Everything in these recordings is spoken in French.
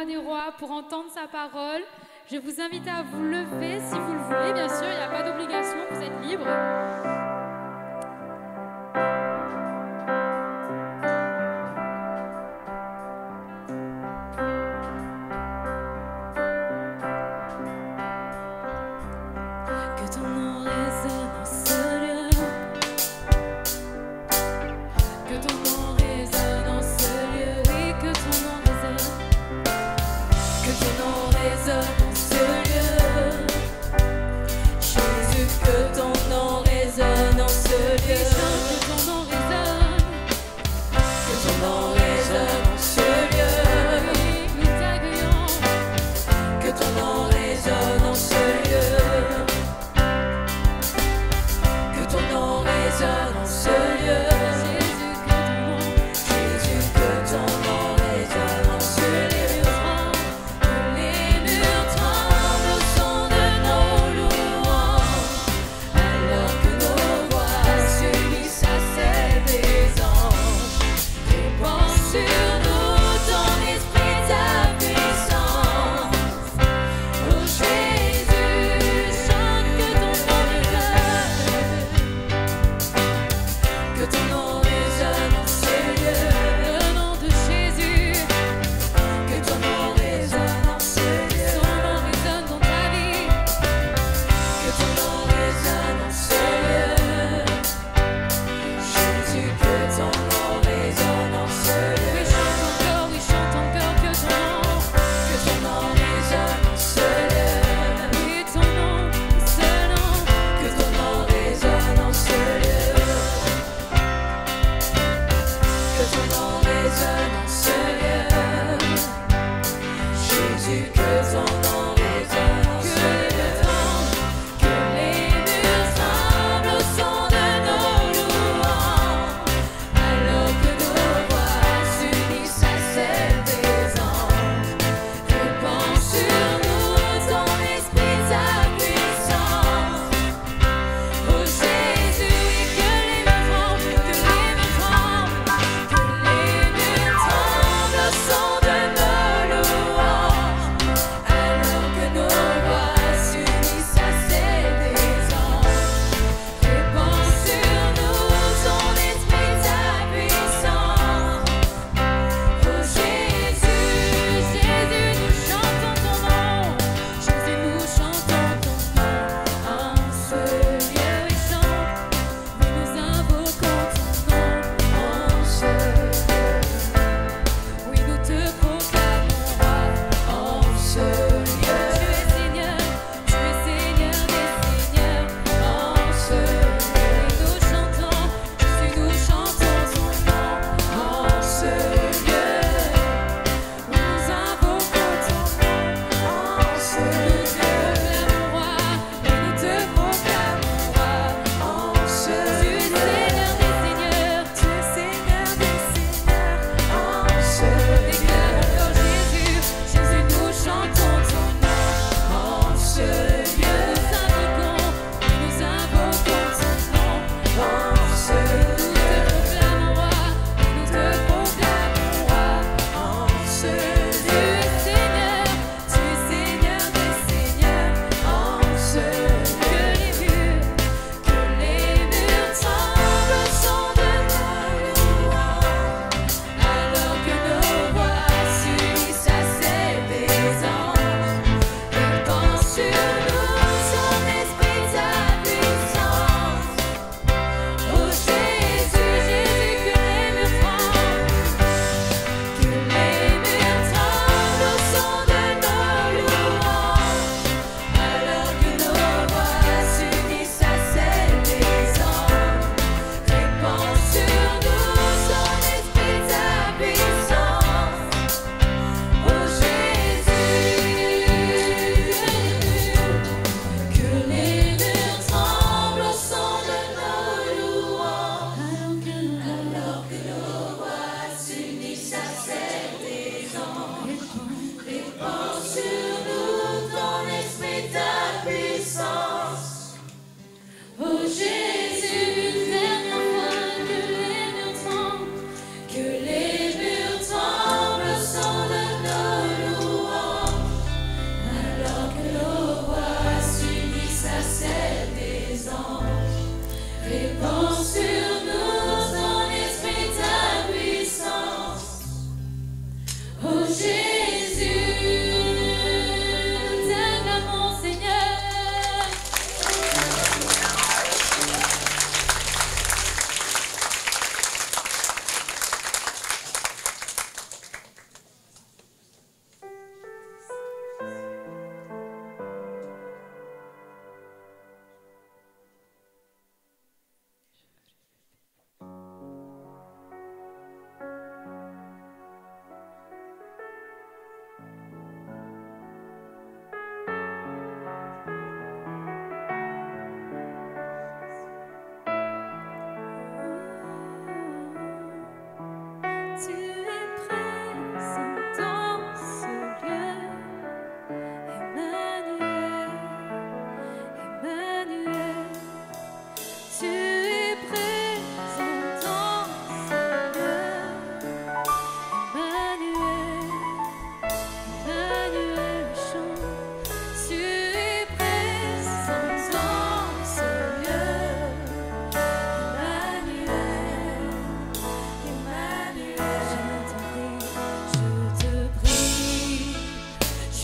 des rois pour entendre sa parole. Je vous invite à vous lever si vous le voulez, bien sûr, il n'y a pas d'obligation, vous êtes libre.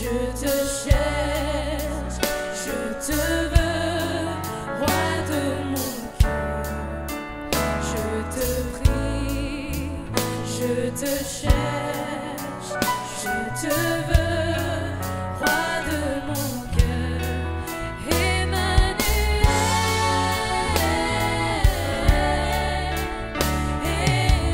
Je te cherche, je te veux, roi de mon cœur. Je te prie, je te cherche, je te veux, roi de mon cœur. Emmanuel, Emmanuel.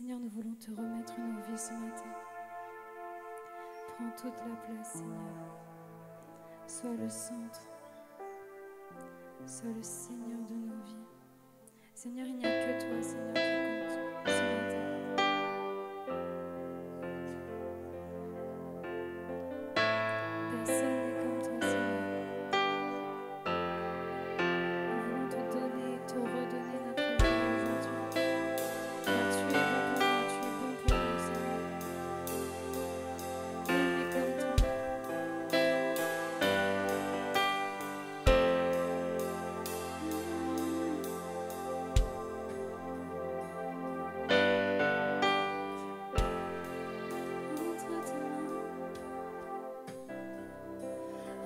Seigneur, nous voulons te remettre nos vies ce matin. Prends toute la place, Seigneur. Sois le centre. Sois le Seigneur de nos vies. Seigneur, il n'y a que toi, Seigneur, qui compte ce matin. Personne n'est comme toi, Seigneur. Nous voulons te donner, te redonner notre vie aujourd'hui. Car tu es bon pour moi, tu es bon pour nous, Seigneur. Nul n'est comme toi.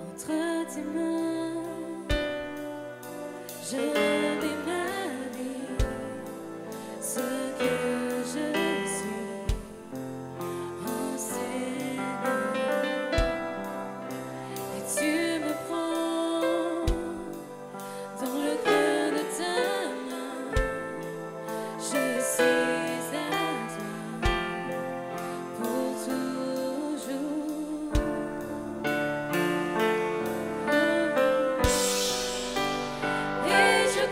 Entre tes mains, je mets ma vie, ce que je suis, oh Seigneur, et tu me prends dans le creux de ta main, je suis à toi pour toujours. Et je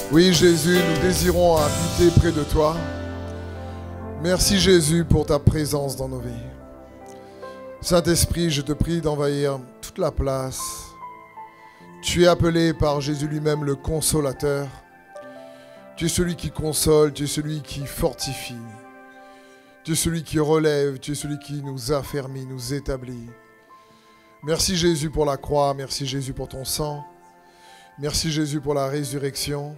Oui, Jésus, nous désirons habiter près de toi. Merci, Jésus, pour ta présence dans nos vies. Saint-Esprit, je te prie d'envahir toute la place. Tu es appelé par Jésus lui-même le consolateur. Tu es celui qui console, tu es celui qui fortifie. Tu es celui qui relève, tu es celui qui nous affermit, nous établit. Merci Jésus pour la croix, merci Jésus pour ton sang. Merci Jésus pour la résurrection.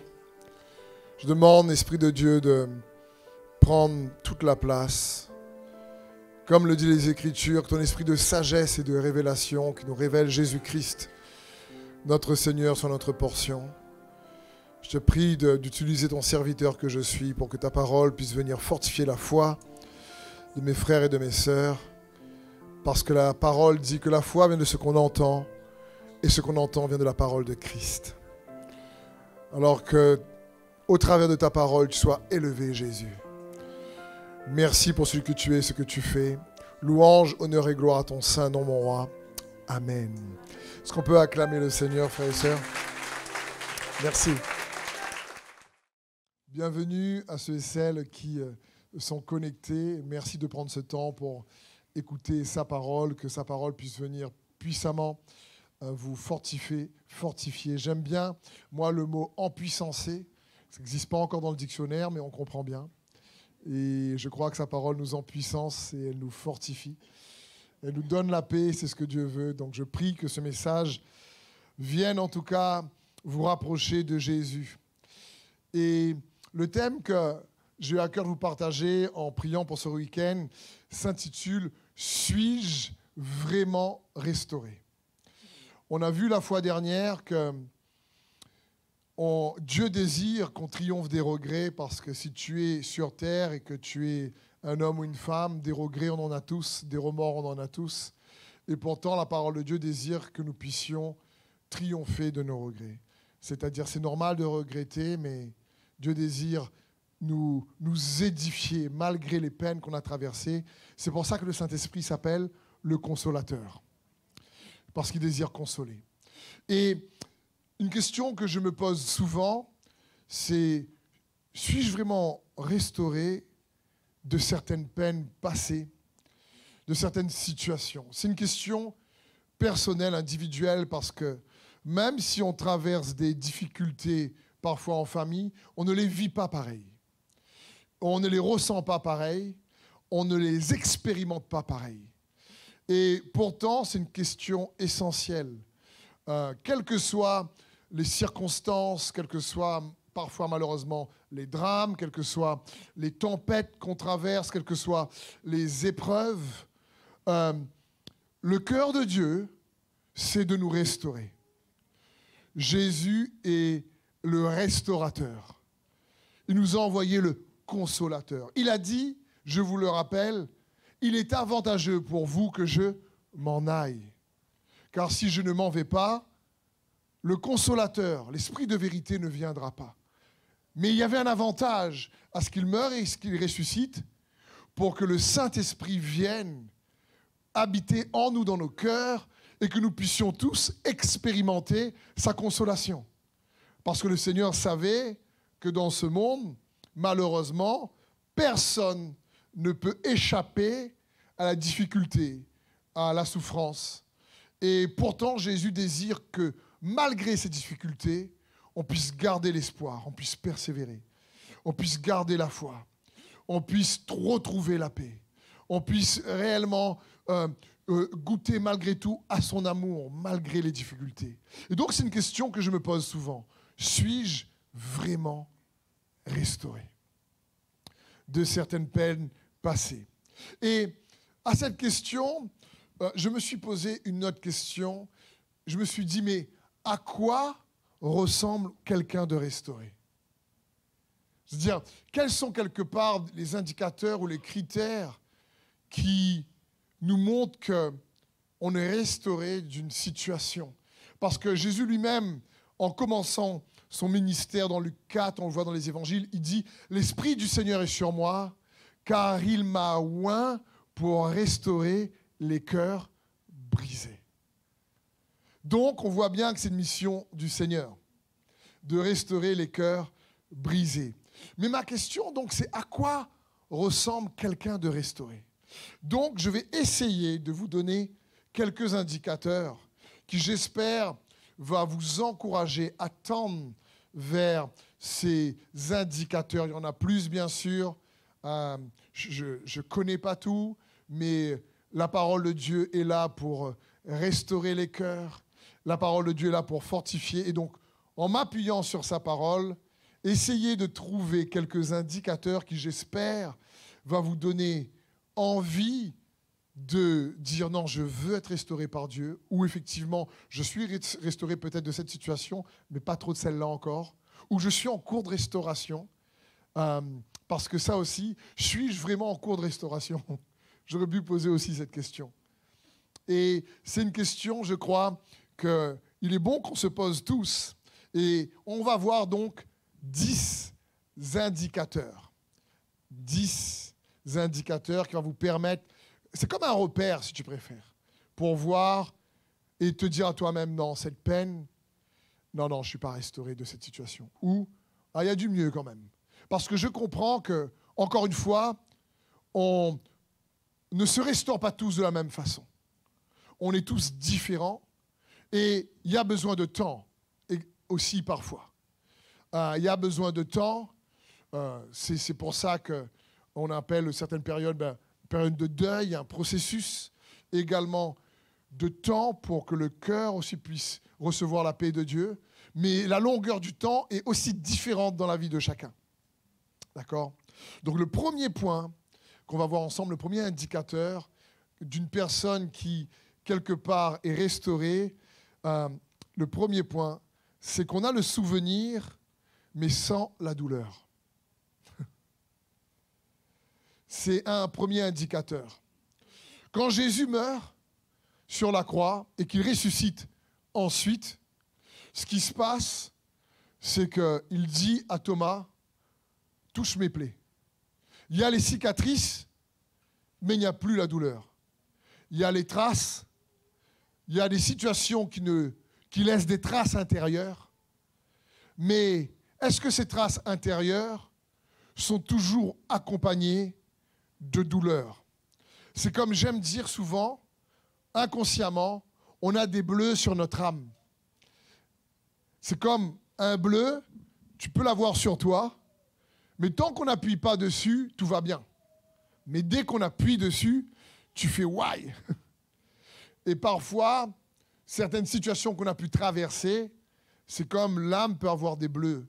Je demande, Esprit de Dieu, de prendre toute la place. Comme le dit les Écritures, que ton esprit de sagesse et de révélation qui nous révèle Jésus-Christ, notre Seigneur, soit notre portion. Je te prie d'utiliser ton serviteur que je suis pour que ta parole puisse venir fortifier la foi de mes frères et de mes sœurs. Parce que la parole dit que la foi vient de ce qu'on entend et ce qu'on entend vient de la parole de Christ. Alors que, au travers de ta parole, tu sois élevé, Jésus. Merci pour ce que tu es, ce que tu fais. Louange, honneur et gloire à ton saint nom, mon roi. Amen. Est-ce qu'on peut acclamer le Seigneur, frères et sœurs? Merci. Bienvenue à ceux et celles qui sont connectés. Merci de prendre ce temps pour écouter sa parole, que sa parole puisse venir puissamment vous fortifier. J'aime bien, moi, le mot « empuissancer ». Ça n'existe pas encore dans le dictionnaire, mais on comprend bien. Et je crois que sa parole nous empuissance et elle nous fortifie. Elle nous donne la paix, c'est ce que Dieu veut. Donc je prie que ce message vienne en tout cas vous rapprocher de Jésus. Et le thème que j'ai eu à cœur de vous partager en priant pour ce week-end s'intitule « Suis-je vraiment restauré ?» On a vu la fois dernière que Dieu désire qu'on triomphe des regrets parce que si tu es sur terre et que tu es un homme ou une femme, des regrets on en a tous, des remords on en a tous. Et pourtant la parole de Dieu désire que nous puissions triompher de nos regrets. C'est-à-dire c'est normal de regretter, mais Dieu désire nous édifier malgré les peines qu'on a traversées. C'est pour ça que le Saint-Esprit s'appelle le consolateur. Parce qu'il désire consoler. Et une question que je me pose souvent, c'est suis-je vraiment restauré de certaines peines passées, de certaines situations? C'est une question personnelle, individuelle, parce que même si on traverse des difficultés parfois en famille, on ne les vit pas pareil. On ne les ressent pas pareil, on ne les expérimente pas pareil. Et pourtant, c'est une question essentielle. Quelles que soient les circonstances, quelles que soient parfois malheureusement les drames, quelles que soient les tempêtes qu'on traverse, quelles que soient les épreuves, le cœur de Dieu, c'est de nous restaurer. Jésus est le restaurateur. Il nous a envoyé le consolateur. Il a dit, je vous le rappelle, il est avantageux pour vous que je m'en aille. Car si je ne m'en vais pas, le consolateur, l'esprit de vérité ne viendra pas. Mais il y avait un avantage à ce qu'il meure et à ce qu'il ressuscite pour que le Saint-Esprit vienne habiter en nous, dans nos cœurs, et que nous puissions tous expérimenter sa consolation. Parce que le Seigneur savait que dans ce monde, malheureusement, personne ne peut échapper à la difficulté, à la souffrance. Et pourtant, Jésus désire que, malgré ces difficultés, on puisse garder l'espoir, on puisse persévérer, on puisse garder la foi, on puisse retrouver la paix, on puisse réellement goûter malgré tout à son amour, malgré les difficultés. Et donc, c'est une question que je me pose souvent. Suis-je vraiment restauré de certaines peines passées? Et à cette question, je me suis posé une autre question. Je me suis dit, mais à quoi ressemble quelqu'un de restauré? C'est-à-dire, quels sont quelque part les indicateurs ou les critères qui nous montrent qu'on est restauré d'une situation? Parce que Jésus lui-même, en commençant son ministère dans Luc 4, on le voit dans les évangiles, il dit « L'Esprit du Seigneur est sur moi, car il m'a oint pour restaurer les cœurs brisés. » Donc, on voit bien que c'est une mission du Seigneur, de restaurer les cœurs brisé. Mais ma question, donc, c'est à quoi ressemble quelqu'un de restauré? Donc, je vais essayer de vous donner quelques indicateurs qui, j'espère, va vous encourager à tendre vers ces indicateurs. Il y en a plus, bien sûr. Je ne connais pas tout, mais la parole de Dieu est là pour restaurer les cœurs. La parole de Dieu est là pour fortifier. Et donc, en m'appuyant sur sa parole, essayez de trouver quelques indicateurs qui, j'espère, va vous donner envie de dire non, je veux être restauré par Dieu, ou effectivement, je suis restauré peut-être de cette situation, mais pas trop de celle-là encore, ou je suis en cours de restauration, parce que ça aussi, suis-je vraiment en cours de restauration? J'aurais pu poser aussi cette question. Et c'est une question, je crois, qu'il est bon qu'on se pose tous. Et on va voir donc 10 indicateurs. 10 indicateurs qui vont vous permettre, c'est comme un repère si tu préfères, pour voir et te dire à toi-même, non, cette peine, non, je ne suis pas restauré de cette situation. Ou, il y a du mieux quand même. Parce que je comprends que, encore une fois, on ne se restaure pas tous de la même façon. On est tous différents et il y a besoin de temps, et aussi parfois. Il y a besoin de temps. C'est pour ça qu'on appelle certaines périodes période de deuil, un processus également de temps pour que le cœur aussi puisse recevoir la paix de Dieu. Mais la longueur du temps est aussi différente dans la vie de chacun. D'accord? Donc le premier point qu'on va voir ensemble, le premier indicateur d'une personne qui, quelque part, est restaurée, le premier point, c'est qu'on a le souvenir, mais sans la douleur. C'est un premier indicateur. Quand Jésus meurt sur la croix et qu'il ressuscite ensuite, ce qui se passe, c'est qu'il dit à Thomas, « Touche mes plaies ». Il y a les cicatrices, mais il n'y a plus la douleur. Il y a les traces, il y a des situations qui laissent des traces intérieures, mais est-ce que ces traces intérieures sont toujours accompagnées de douleur? C'est comme j'aime dire souvent, inconsciemment, on a des bleus sur notre âme. C'est comme un bleu, tu peux l'avoir sur toi, mais tant qu'on n'appuie pas dessus, tout va bien. Mais dès qu'on appuie dessus, tu fais « why ». Et parfois, certaines situations qu'on a pu traverser, c'est comme l'âme peut avoir des bleus.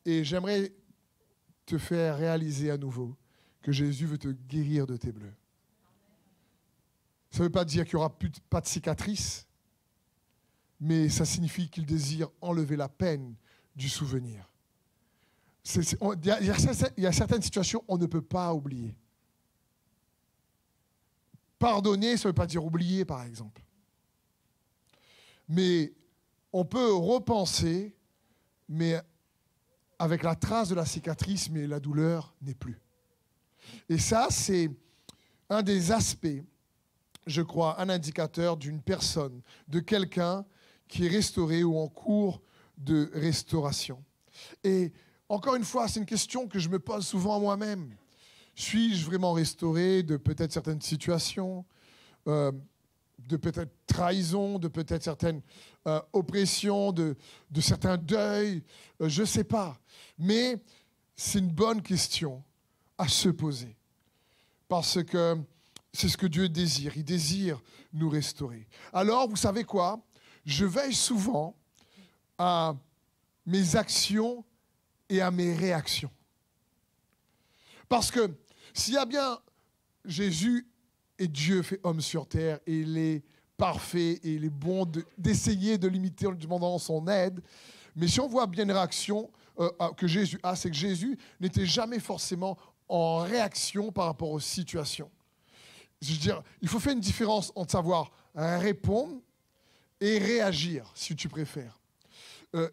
Et j'aimerais te faire réaliser à nouveau que Jésus veut te guérir de tes bleus. Ça ne veut pas dire qu'il n'y aura pas de cicatrices, mais ça signifie qu'il désire enlever la peine du souvenir. Il y a certaines situations qu'on ne peut pas oublier. Pardonner, ça ne veut pas dire oublier, par exemple. Mais on peut repenser, mais avec la trace de la cicatrice, mais la douleur n'est plus. Et ça, c'est un des aspects, je crois, un indicateur d'une personne, de quelqu'un qui est restauré ou en cours de restauration. Et encore une fois, c'est une question que je me pose souvent à moi-même. Suis-je vraiment restauré de peut-être certaines situations, de peut-être trahison, de peut-être certaines oppressions, de certains deuils, je ne sais pas. Mais c'est une bonne question à se poser. Parce que c'est ce que Dieu désire. Il désire nous restaurer. Alors, vous savez quoi? Je veille souvent à mes actions et à mes réactions. Parce que s'il y a bien Jésus et Dieu fait homme sur terre et il est parfait et il est bon d'essayer de l'imiter en lui demandant son aide, mais si on voit bien une réaction que Jésus a, c'est que Jésus n'était jamais forcément en réaction par rapport aux situations. Je veux dire, il faut faire une différence entre savoir répondre et réagir, si tu préfères.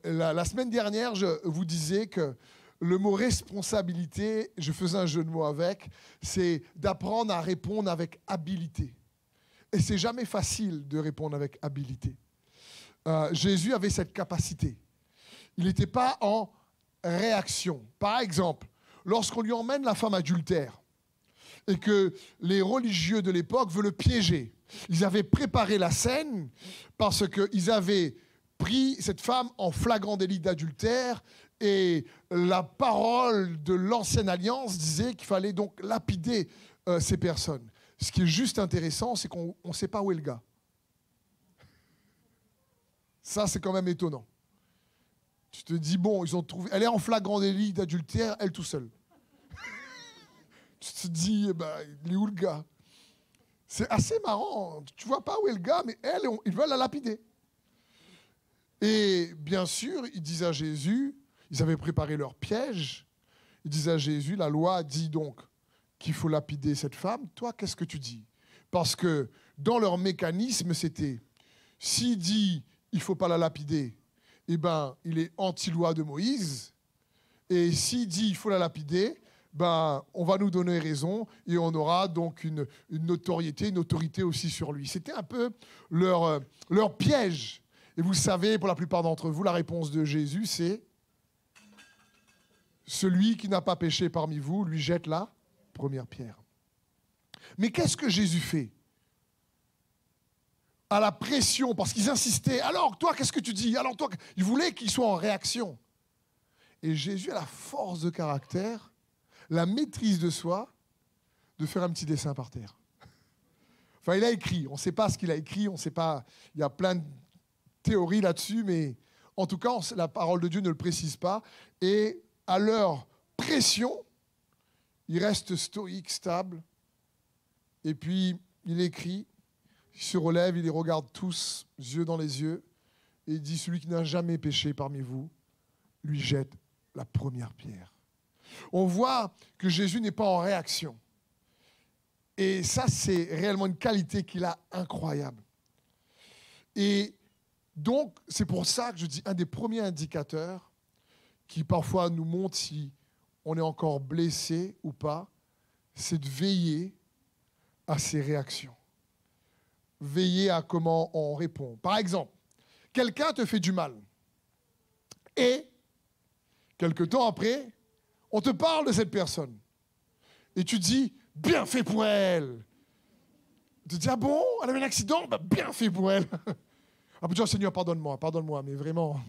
La semaine dernière, je vous disais que le mot responsabilité, je faisais un jeu de mots avec, c'est d'apprendre à répondre avec habilité. Et c'est jamais facile de répondre avec habilité. Jésus avait cette capacité. Il n'était pas en réaction. Par exemple, lorsqu'on lui emmène la femme adultère et que les religieux de l'époque veulent le piéger, ils avaient préparé la scène parce qu'ils avaient pris cette femme en flagrant délit d'adultère et la parole de l'ancienne alliance disait qu'il fallait donc lapider ces personnes. Ce qui est juste intéressant, c'est qu'on ne sait pas où est le gars. Ça, c'est quand même étonnant. Tu te dis, bon, ils ont trouvé... Elle est en flagrant délit d'adultère, elle tout seule. Tu te dis, eh ben, il est où le gars? C'est assez marrant. Tu vois pas où est le gars, mais elle, ils veulent la lapider. Et bien sûr, ils disent à Jésus, ils avaient préparé leur piège, ils disent à Jésus, la loi dit donc qu'il faut lapider cette femme. Toi, qu'est-ce que tu dis? Parce que dans leur mécanisme, c'était, s'il dit il ne faut pas la lapider, eh ben, il est anti-loi de Moïse. Et s'il dit il faut la lapider, ben, on va nous donner raison et on aura donc une notoriété, une autorité aussi sur lui. C'était un peu leur piège. Et vous savez, pour la plupart d'entre vous, la réponse de Jésus, c'est « Celui qui n'a pas péché parmi vous, lui jette la première pierre. » Mais qu'est-ce que Jésus fait? À la pression, parce qu'ils insistaient. Alors, toi, qu'est-ce que tu dis? Alors, toi, ils voulaient qu'ils soient en réaction. Et Jésus a la force de caractère, la maîtrise de soi, de faire un petit dessin par terre. Enfin, il a écrit. On ne sait pas ce qu'il a écrit. On ne sait pas. Il y a plein de théories là-dessus, mais en tout cas, la parole de Dieu ne le précise pas. Et à leur pression, il reste stoïque, stable. Et puis, il écrit. Il se relève, il les regarde tous, yeux dans les yeux, et il dit, celui qui n'a jamais péché parmi vous, lui jette la première pierre. On voit que Jésus n'est pas en réaction. Et ça, c'est réellement une qualité qu'il a incroyable. Et donc, c'est pour ça que je dis, un des premiers indicateurs qui parfois nous montre si on est encore blessé ou pas, c'est de veiller à ses réactions. Veiller à comment on répond. Par exemple, quelqu'un te fait du mal et, quelque temps après, on te parle de cette personne et tu dis, bien fait pour elle. Tu te dis, ah bon, elle a eu un accident? Bah, bien fait pour elle. Ah, putain, Seigneur, pardonne-moi, mais vraiment.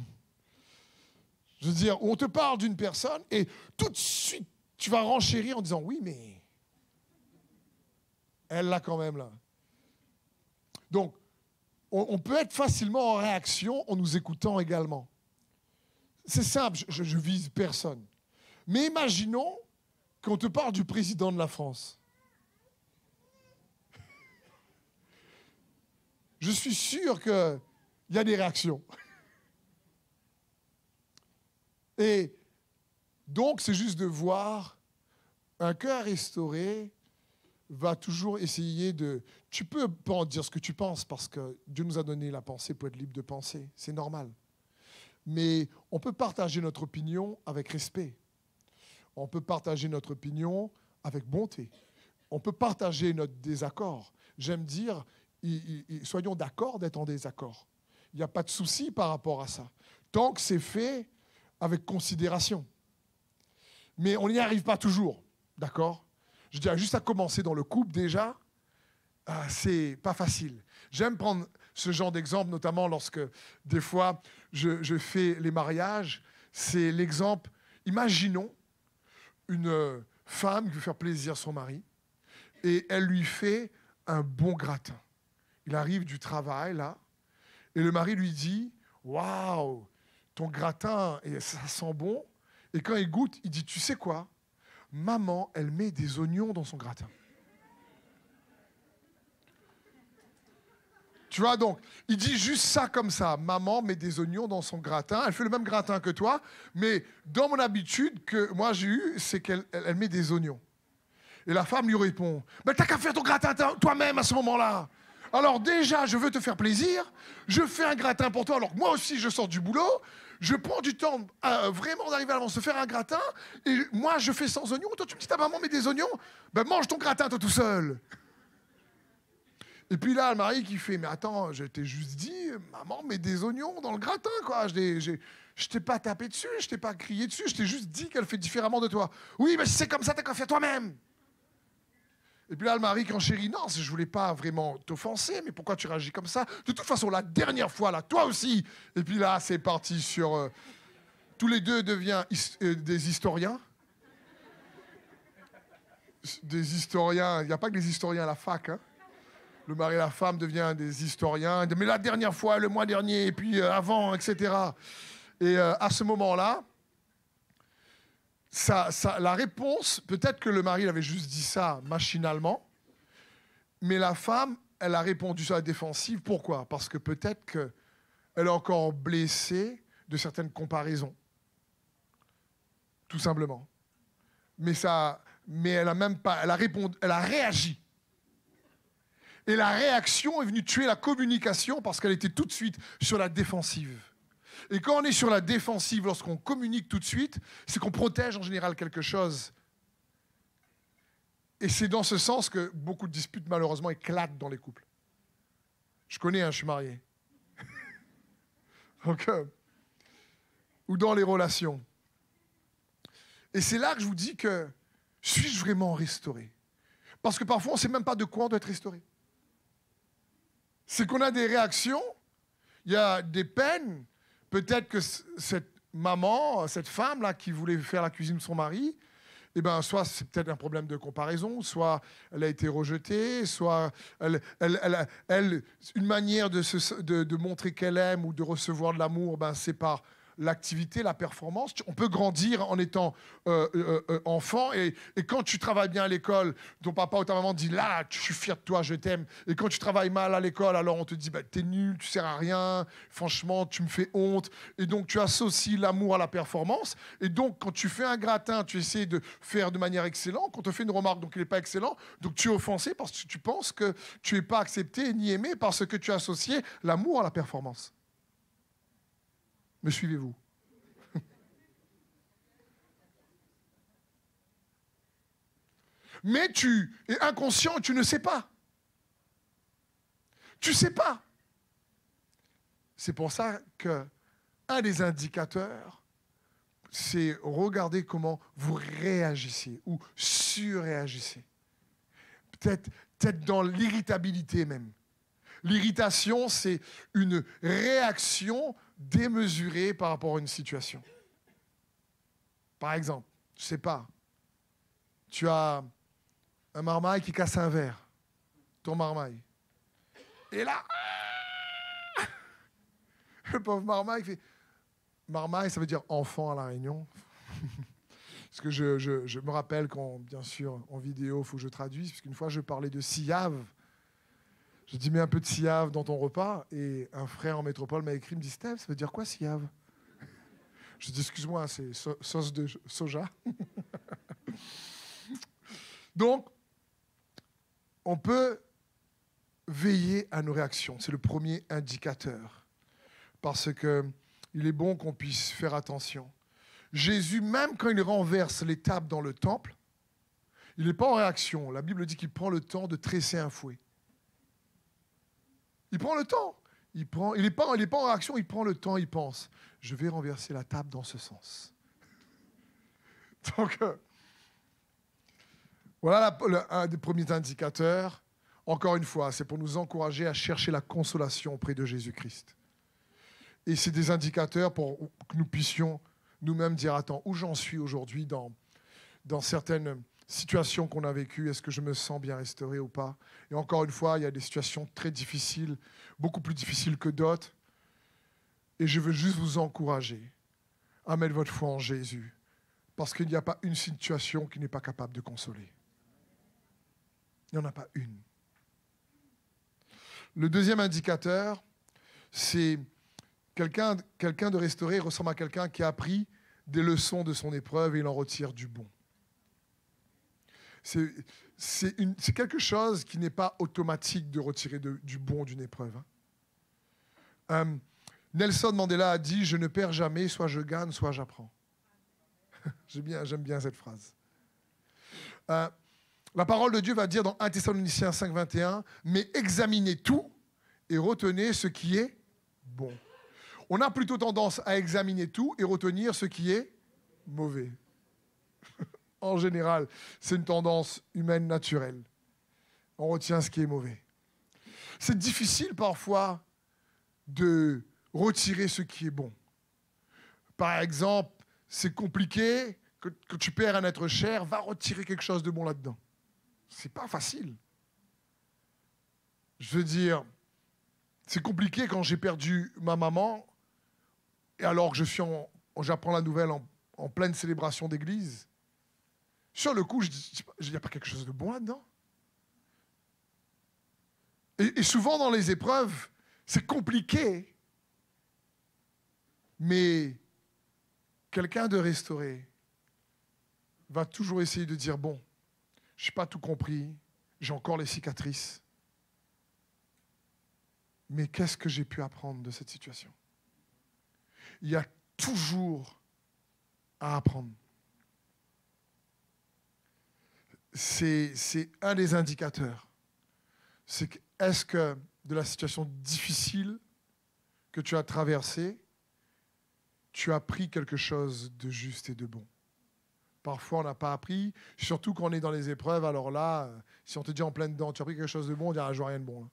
Je veux dire, on te parle d'une personne et tout de suite, tu vas renchérir en disant, oui, mais elle l'a quand même là. Donc, on peut être facilement en réaction en nous écoutant également. C'est simple, je vise personne. Mais imaginons qu'on te parle du président de la France. Je suis sûr qu'il y a des réactions. Et donc, c'est juste de voir un cœur restauré va toujours essayer de... Tu peux pas en dire ce que tu penses parce que Dieu nous a donné la pensée pour être libre de penser. C'est normal. Mais on peut partager notre opinion avec respect. On peut partager notre opinion avec bonté. On peut partager notre désaccord. J'aime dire, soyons d'accord d'être en désaccord. Il n'y a pas de souci par rapport à ça. Tant que c'est fait avec considération. Mais on n'y arrive pas toujours. D'accord ? Je dirais juste à commencer dans le couple déjà, c'est pas facile. J'aime prendre ce genre d'exemple, notamment lorsque des fois je fais les mariages. C'est l'exemple, imaginons une femme qui veut faire plaisir à son mari et elle lui fait un bon gratin. Il arrive du travail là et le mari lui dit « Waouh, ton gratin, ça sent bon ». Et quand il goûte, il dit « Tu sais quoi ? Maman, elle met des oignons dans son gratin. » Tu vois, donc, il dit juste ça comme ça. Maman met des oignons dans son gratin. Elle fait le même gratin que toi, mais dans mon habitude que moi j'ai eue, c'est qu'elle met des oignons. Et la femme lui répond, « Mais t'as qu'à faire ton gratin toi-même à ce moment-là. Alors déjà, je veux te faire plaisir. Je fais un gratin pour toi. Alors que moi aussi, je sors du boulot. Je prends du temps vraiment d'arriver à l'avance, de faire un gratin. Et moi, je fais sans oignons. Toi, tu me dis, ta maman met des oignons. Ben mange ton gratin toi tout seul. » Et puis là, le mari qui fait, mais attends, je t'ai juste dit, maman, mets des oignons dans le gratin, quoi. Je t'ai pas tapé dessus, je t'ai pas crié dessus, je t'ai juste dit qu'elle fait différemment de toi. Oui, mais si c'est comme ça, t'as qu'à faire toi-même. Et puis là, le mari qui enchérit, non, je voulais pas vraiment t'offenser, mais pourquoi tu réagis comme ça? De toute façon, la dernière fois, là, toi aussi. Et puis là, c'est parti sur... tous les deux deviennent des historiens. Des historiens, il n'y a pas que des historiens à la fac, hein. Le mari et la femme deviennent des historiens. Mais la dernière fois, le mois dernier, et puis avant, etc. Et à ce moment-là, la réponse, peut-être que le mari il avait juste dit ça machinalement, mais la femme, elle a répondu sur la défensive. Pourquoi? Parce que peut-être qu'elle est encore blessée de certaines comparaisons. Tout simplement. Mais elle a même pas, elle a réagi. Et la réaction est venue tuer la communication parce qu'elle était tout de suite sur la défensive. Et quand on est sur la défensive, lorsqu'on communique tout de suite, c'est qu'on protège en général quelque chose. Et c'est dans ce sens que beaucoup de disputes, malheureusement, éclatent dans les couples. Je connais, je suis marié. Donc, ou dans les relations. Et c'est là que je vous dis que suis-je vraiment restauré? Parce que parfois, on ne sait même pas de quoi on doit être restauré. C'est qu'on a des réactions, il y a des peines. Peut-être que cette maman, cette femme-là qui voulait faire la cuisine de son mari, eh ben, soit c'est peut-être un problème de comparaison, soit elle a été rejetée, soit une manière de montrer qu'elle aime ou de recevoir de l'amour, ben, c'est par l'activité, la performance. On peut grandir en étant enfant et quand tu travailles bien à l'école, ton papa ou ta maman dit là, je suis fier de toi, je t'aime. Et quand tu travailles mal à l'école, alors on te dit bah, t'es nul, tu sers à rien, franchement, tu me fais honte. Et donc tu associes l'amour à la performance. Et donc quand tu fais un gratin, tu essaies de faire de manière excellente. Quand on te fait une remarque, donc il n'est pas excellent, donc tu es offensé parce que tu penses que tu n'es pas accepté ni aimé parce que tu as associé l'amour à la performance. Me suivez-vous? Mais tu es inconscient, tu ne sais pas. Tu ne sais pas. C'est pour ça qu'un des indicateurs, c'est regarder comment vous réagissez ou surréagissez. Peut-être dans l'irritabilité même. L'irritation, c'est une réaction démesurée par rapport à une situation. Par exemple, je ne sais pas, tu as un marmaille qui casse un verre, ton marmaille. Et là, le pauvre marmaille fait... Marmaille, ça veut dire enfant à La Réunion. Parce que je me rappelle quand, bien sûr, en vidéo, il faut que je traduise, parce qu'une fois, je parlais de sillave. Je dis, mets un peu de sillave dans ton repas. Et un frère en métropole m'a écrit, me dit, Steph, ça veut dire quoi, sillave? Je dis, excuse-moi, c'est sauce de soja. Donc, on peut veiller à nos réactions. C'est le premier indicateur. Parce qu'il est bon qu'on puisse faire attention. Jésus, même quand il renverse les tables dans le temple, il n'est pas en réaction. La Bible dit qu'il prend le temps de tresser un fouet. Il prend le temps. Il n'est pas en réaction, il prend le temps, il pense. Je vais renverser la table dans ce sens. Donc, voilà un des premiers indicateurs. Encore une fois, c'est pour nous encourager à chercher la consolation auprès de Jésus-Christ. Et c'est des indicateurs pour que nous puissions nous-mêmes dire, attends, où j'en suis aujourd'hui dans certaines situations qu'on a vécues, est-ce que je me sens bien restauré ou pas? Et encore une fois, il y a des situations très difficiles, beaucoup plus difficiles que d'autres. Et je veux juste vous encourager à mettre votre foi en Jésus, parce qu'il n'y a pas une situation qui n'est pas capable de consoler. Il n'y en a pas une. Le deuxième indicateur, c'est quelqu'un de restauré ressemble à quelqu'un qui a appris des leçons de son épreuve et il en retire du bon. C'est quelque chose qui n'est pas automatique de retirer du bon d'une épreuve. Nelson Mandela a dit « Je ne perds jamais, soit je gagne, soit j'apprends ». J'aime bien cette phrase. La parole de Dieu va dire dans 1 Thessaloniciens 5, 21, « Mais examinez tout et retenez ce qui est bon. » On a plutôt tendance à examiner tout et retenir ce qui est mauvais. En général, c'est une tendance humaine naturelle. On retient ce qui est mauvais. C'est difficile parfois de retirer ce qui est bon. Par exemple, c'est compliqué que tu perds un être cher, va retirer quelque chose de bon là-dedans. C'est pas facile. Je veux dire, c'est compliqué quand j'ai perdu ma maman, et alors que j'apprends la nouvelle en pleine célébration d'église. Sur le coup, je dis, il n'y a pas quelque chose de bon là-dedans. Et souvent dans les épreuves, c'est compliqué, mais quelqu'un de restauré va toujours essayer de dire, bon, je n'ai pas tout compris, j'ai encore les cicatrices, mais qu'est-ce que j'ai pu apprendre de cette situation? Il y a toujours à apprendre. C'est un des indicateurs. C'est que, est-ce que de la situation difficile que tu as traversée, tu as appris quelque chose de juste et de bon? Parfois, on n'a pas appris, surtout quand on est dans les épreuves. Alors là, si on te dit en plein dedans, tu as appris quelque chose de bon, on dira, je vois rien de bon. Là.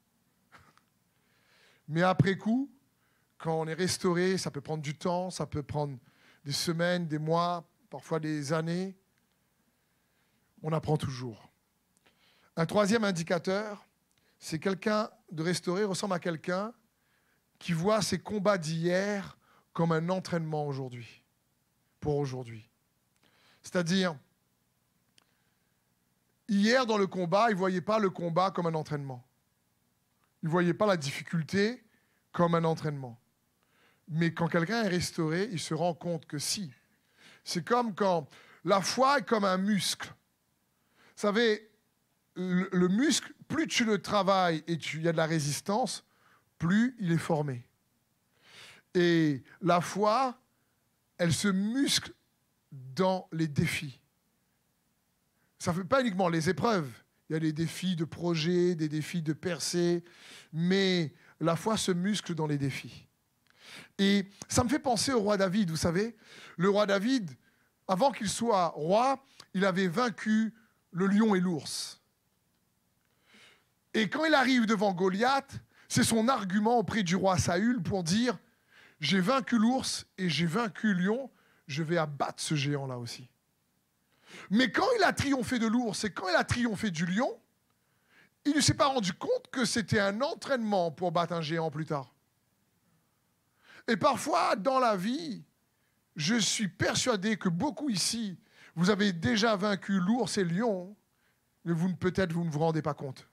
Mais après coup, quand on est restauré, ça peut prendre du temps, ça peut prendre des semaines, des mois, parfois des années. On apprend toujours. Un troisième indicateur, c'est quelqu'un de restauré ressemble à quelqu'un qui voit ses combats d'hier comme un entraînement aujourd'hui, pour aujourd'hui. C'est-à-dire, hier dans le combat, il ne voyait pas le combat comme un entraînement. Il ne voyait pas la difficulté comme un entraînement. Mais quand quelqu'un est restauré, il se rend compte que si. C'est comme quand la foi est comme un muscle. Vous savez, le muscle, plus tu le travailles et il y a de la résistance, plus il est formé. Et la foi, elle se muscle dans les défis. Ça ne fait pas uniquement les épreuves. Il y a des défis de projet, des défis de percée, mais la foi se muscle dans les défis. Et ça me fait penser au roi David, vous savez. Le roi David, avant qu'il soit roi, il avait vaincu le lion et l'ours. Et quand il arrive devant Goliath, c'est son argument auprès du roi Saül pour dire « J'ai vaincu l'ours et j'ai vaincu le lion, je vais abattre ce géant-là aussi. » Mais quand il a triomphé de l'ours et quand il a triomphé du lion, il ne s'est pas rendu compte que c'était un entraînement pour battre un géant plus tard. Et parfois, dans la vie, je suis persuadé que beaucoup ici, vous avez déjà vaincu l'ours et le lion, mais peut-être vous ne vous rendez pas compte.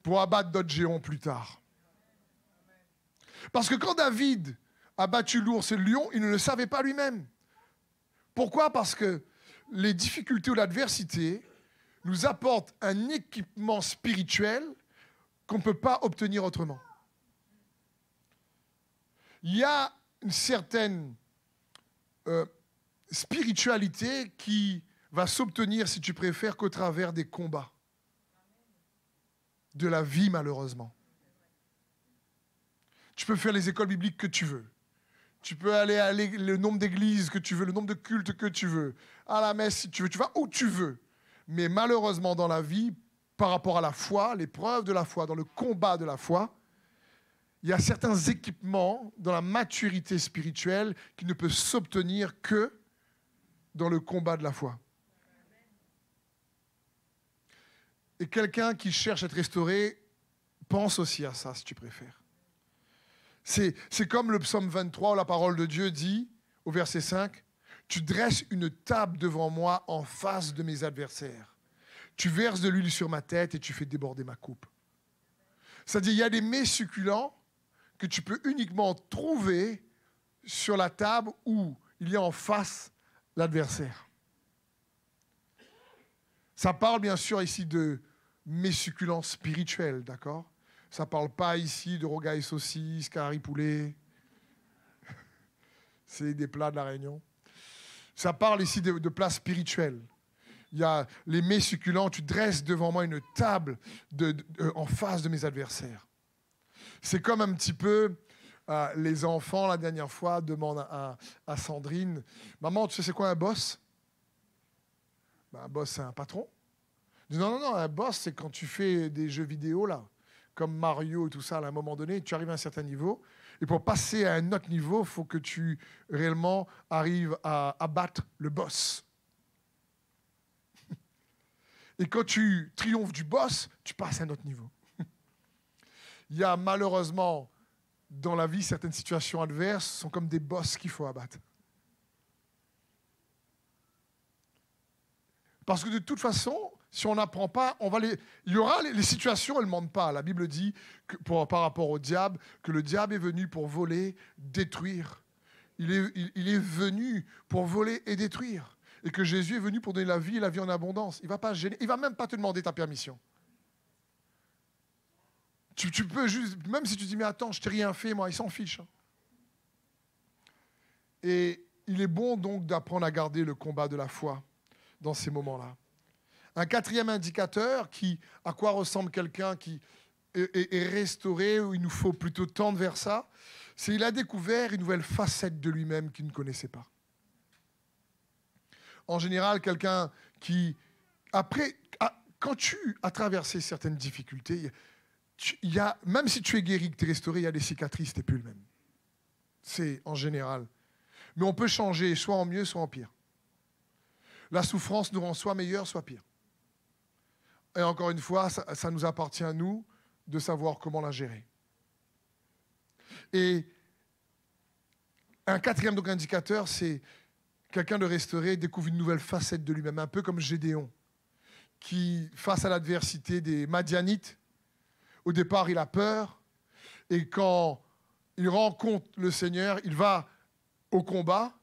Pour abattre d'autres géants plus tard. Parce que quand David a battu l'ours et le lion, il ne le savait pas lui-même. Pourquoi? Parce que les difficultés ou l'adversité nous apportent un équipement spirituel qu'on ne peut pas obtenir autrement. Il y a une certaine spiritualité qui va s'obtenir, si tu préfères, qu'au travers des combats. De la vie, malheureusement. Tu peux faire les écoles bibliques que tu veux. Tu peux aller le nombre d'églises que tu veux, le nombre de cultes que tu veux, à la messe si tu veux, tu vas où tu veux. Mais malheureusement, dans la vie, par rapport à la foi, l'épreuve de la foi, dans le combat de la foi, il y a certains équipements dans la maturité spirituelle qui ne peuvent s'obtenir que dans le combat de la foi. Et quelqu'un qui cherche à être restauré pense aussi à ça, si tu préfères. C'est comme le psaume 23 où la parole de Dieu dit, au verset 5, « Tu dresses une table devant moi en face de mes adversaires. Tu verses de l'huile sur ma tête et tu fais déborder ma coupe. » C'est-à-dire, il y a des mets succulents que tu peux uniquement trouver sur la table où il y a en face l'adversaire. Ça parle bien sûr ici de mets succulents spirituels, d'accord ? Ça ne parle pas ici de rogailles saucisses, carré poulet. C'est des plats de la Réunion. Ça parle ici de place spirituelle. Il y a les mets succulents, tu dresses devant moi une table en face de mes adversaires. C'est comme un petit peu les enfants, la dernière fois, demandent à Sandrine, « Maman, tu sais c'est quoi un boss ?» Un boss, c'est un patron. Je dis, non, un boss, c'est quand tu fais des jeux vidéo, là, comme Mario et tout ça, à un moment donné, tu arrives à un certain niveau, et pour passer à un autre niveau, il faut que tu réellement arrives à battre le boss. Et quand tu triomphes du boss, tu passes à un autre niveau. Il y a malheureusement dans la vie certaines situations adverses sont comme des boss qu'il faut abattre. Parce que de toute façon, si on n'apprend pas, il y aura les situations, elles ne mentent pas. La Bible dit, par rapport au diable, que le diable est venu pour voler, détruire. Il est venu pour voler et détruire. Et que Jésus est venu pour donner la vie et la vie en abondance. Il ne va pas gêner, il ne va même pas te demander ta permission. Tu peux juste, même si tu dis, mais attends, je t'ai rien fait, moi, il s'en fiche. Et il est bon donc d'apprendre à garder le combat de la foi dans ces moments-là. Un quatrième indicateur, à quoi ressemble quelqu'un qui est restauré, où il nous faut plutôt tendre vers ça, c'est qu'il a découvert une nouvelle facette de lui-même qu'il ne connaissait pas. En général, quelqu'un qui, quand tu as traversé certaines difficultés, même si tu es guéri, que tu es restauré, il y a des cicatrices, tu n'es plus le même. C'est en général. Mais on peut changer soit en mieux, soit en pire. La souffrance nous rend soit meilleur, soit pire. Et encore une fois, ça nous appartient à nous de savoir comment la gérer. Et un quatrième donc, indicateur, c'est quelqu'un de restauré découvre une nouvelle facette de lui-même, un peu comme Gédéon, qui, face à l'adversité des Madianites, au départ, il a peur, et quand il rencontre le Seigneur, il va au combat,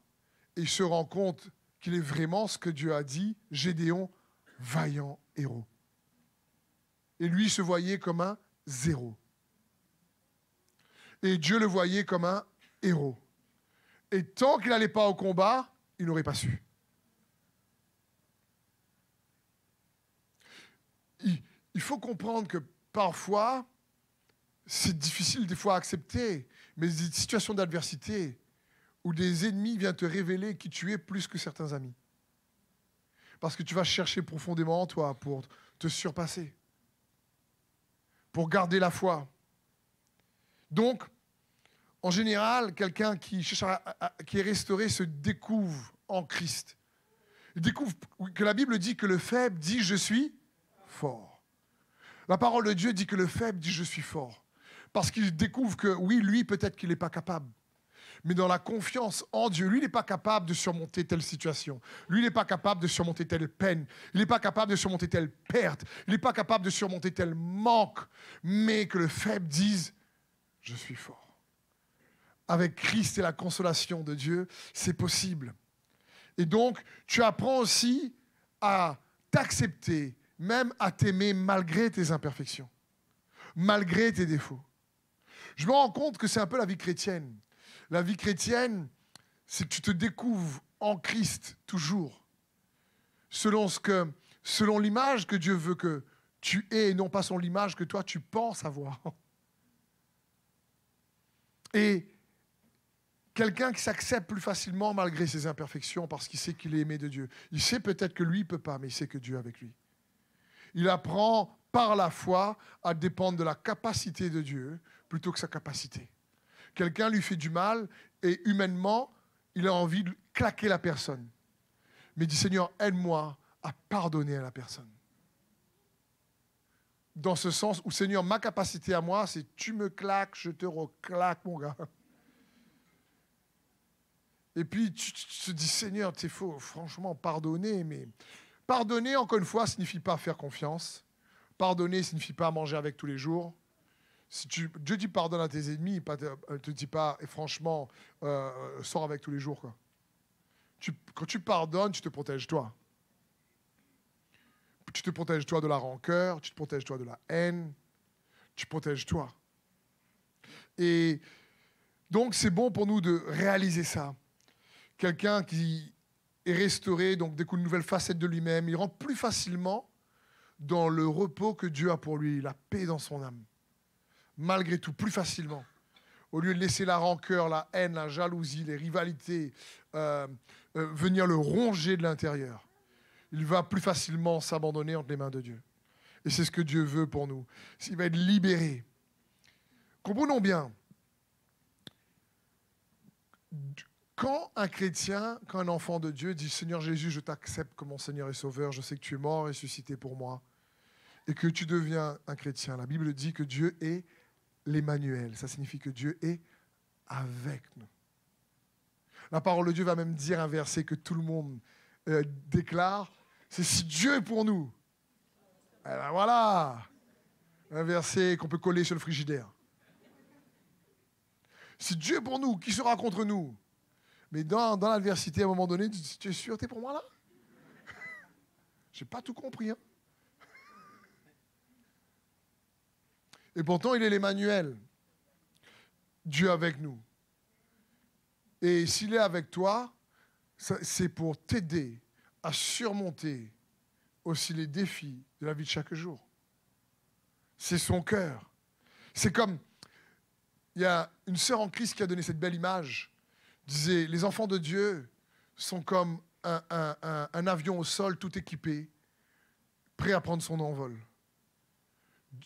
et il se rend compte qu'il est vraiment ce que Dieu a dit, Gédéon, vaillant héros. Et lui se voyait comme un zéro. Et Dieu le voyait comme un héros. Et tant qu'il n'allait pas au combat, il n'aurait pas su. Il faut comprendre que parfois, c'est difficile des fois à accepter, mais des situations d'adversité où des ennemis viennent te révéler qui tu es plus que certains amis. Parce que tu vas chercher profondément en toi pour te surpasser, pour garder la foi. Donc, en général, quelqu'un qui est restauré se découvre en Christ. Il découvre que la Bible dit que le faible dit « je suis fort ». La parole de Dieu dit que le faible dit « je suis fort ». Parce qu'il découvre que oui, lui, peut-être qu'il n'est pas capable. Mais dans la confiance en Dieu, lui, il n'est pas capable de surmonter telle situation. Lui, il n'est pas capable de surmonter telle peine. Il n'est pas capable de surmonter telle perte. Il n'est pas capable de surmonter tel manque. Mais que le faible dise « je suis fort ». Avec Christ et la consolation de Dieu, c'est possible. Et donc, tu apprends aussi à t'accepter, même à t'aimer malgré tes imperfections, malgré tes défauts. Je me rends compte que c'est un peu la vie chrétienne. La vie chrétienne, c'est que tu te découvres en Christ toujours, selon l'image que Dieu veut que tu aies, et non pas selon l'image que toi tu penses avoir. Et quelqu'un qui s'accepte plus facilement malgré ses imperfections parce qu'il sait qu'il est aimé de Dieu. Il sait peut-être que lui ne peut pas, mais il sait que Dieu est avec lui. Il apprend par la foi à dépendre de la capacité de Dieu plutôt que sa capacité. Quelqu'un lui fait du mal et humainement, il a envie de claquer la personne. Mais il dit, Seigneur, aide-moi à pardonner à la personne. Dans ce sens où, Seigneur, ma capacité à moi, c'est tu me claques, je te reclaque, mon gars. Et puis, tu te dis, Seigneur, il faut franchement pardonner. Mais pardonner, encore une fois, ne signifie pas faire confiance. Pardonner ne signifie pas manger avec tous les jours. Si Dieu dit pardonne à tes ennemis, il ne te dit pas, et franchement, sors avec tous les jours. Quoi. Quand tu pardonnes, tu te protèges toi. Tu te protèges toi de la rancœur, tu te protèges toi de la haine, tu protèges toi. Et donc, c'est bon pour nous de réaliser ça. Quelqu'un qui est restauré, donc découle une nouvelle facette de lui-même. Il rentre plus facilement dans le repos que Dieu a pour lui, la paix dans son âme. Malgré tout, plus facilement. Au lieu de laisser la rancœur, la haine, la jalousie, les rivalités venir le ronger de l'intérieur, il va plus facilement s'abandonner entre les mains de Dieu. Et c'est ce que Dieu veut pour nous. Il va être libéré. Comprenons bien. Quand un chrétien, quand un enfant de Dieu dit « Seigneur Jésus, je t'accepte comme mon Seigneur et Sauveur, je sais que tu es mort et ressuscité pour moi, et que tu deviens un chrétien », la Bible dit que Dieu est l'Emmanuel. Ça signifie que Dieu est avec nous. La parole de Dieu va même dire un verset que tout le monde déclare, c'est « Si Dieu est pour nous », alors voilà, un verset qu'on peut coller sur le frigidaire. Si Dieu est pour nous, qui sera contre nous? Mais dans l'adversité, à un moment donné, tu es sûr, tu es pour moi là? Je n'ai pas tout compris. Hein? Et pourtant, il est l'Emmanuel. Dieu avec nous. Et s'il est avec toi, c'est pour t'aider à surmonter aussi les défis de la vie de chaque jour. C'est son cœur. C'est comme, il y a une sœur en Christ qui a donné cette belle image, disait, les enfants de Dieu sont comme un avion au sol tout équipé, prêt à prendre son envol.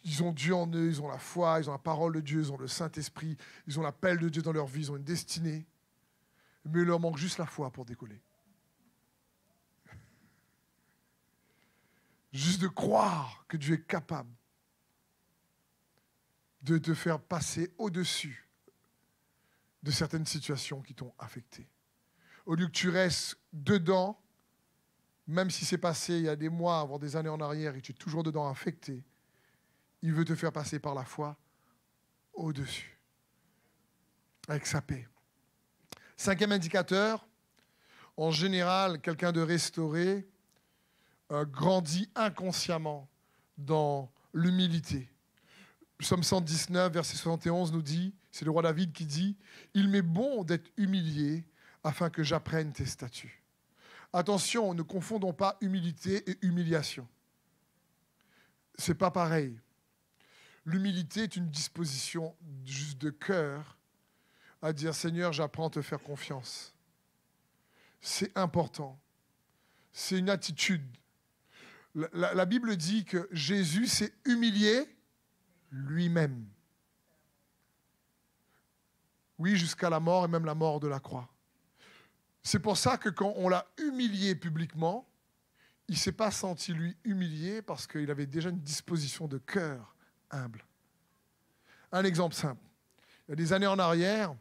Ils ont Dieu en eux, ils ont la foi, ils ont la parole de Dieu, ils ont le Saint-Esprit, ils ont l'appel de Dieu dans leur vie, ils ont une destinée, mais il leur manque juste la foi pour décoller. Juste de croire que Dieu est capable de te faire passer au-dessus de certaines situations qui t'ont affecté. Au lieu que tu restes dedans, même si c'est passé il y a des mois, voire des années en arrière, et tu es toujours dedans affecté, il veut te faire passer par la foi au-dessus, avec sa paix. 5e indicateur, en général, quelqu'un de restauré grandit inconsciemment dans l'humilité. Psaume 119, verset 71 nous dit, c'est le roi David qui dit, « Il m'est bon d'être humilié afin que j'apprenne tes statuts. » Attention, ne confondons pas humilité et humiliation. Ce n'est pas pareil. L'humilité est une disposition juste de cœur à dire, « Seigneur, j'apprends à te faire confiance. » C'est important. C'est une attitude. La Bible dit que Jésus s'est humilié lui-même. Oui, jusqu'à la mort et même la mort de la croix. C'est pour ça que quand on l'a humilié publiquement, il ne s'est pas senti lui humilié parce qu'il avait déjà une disposition de cœur humble. Un exemple simple. Il y a des années en arrière,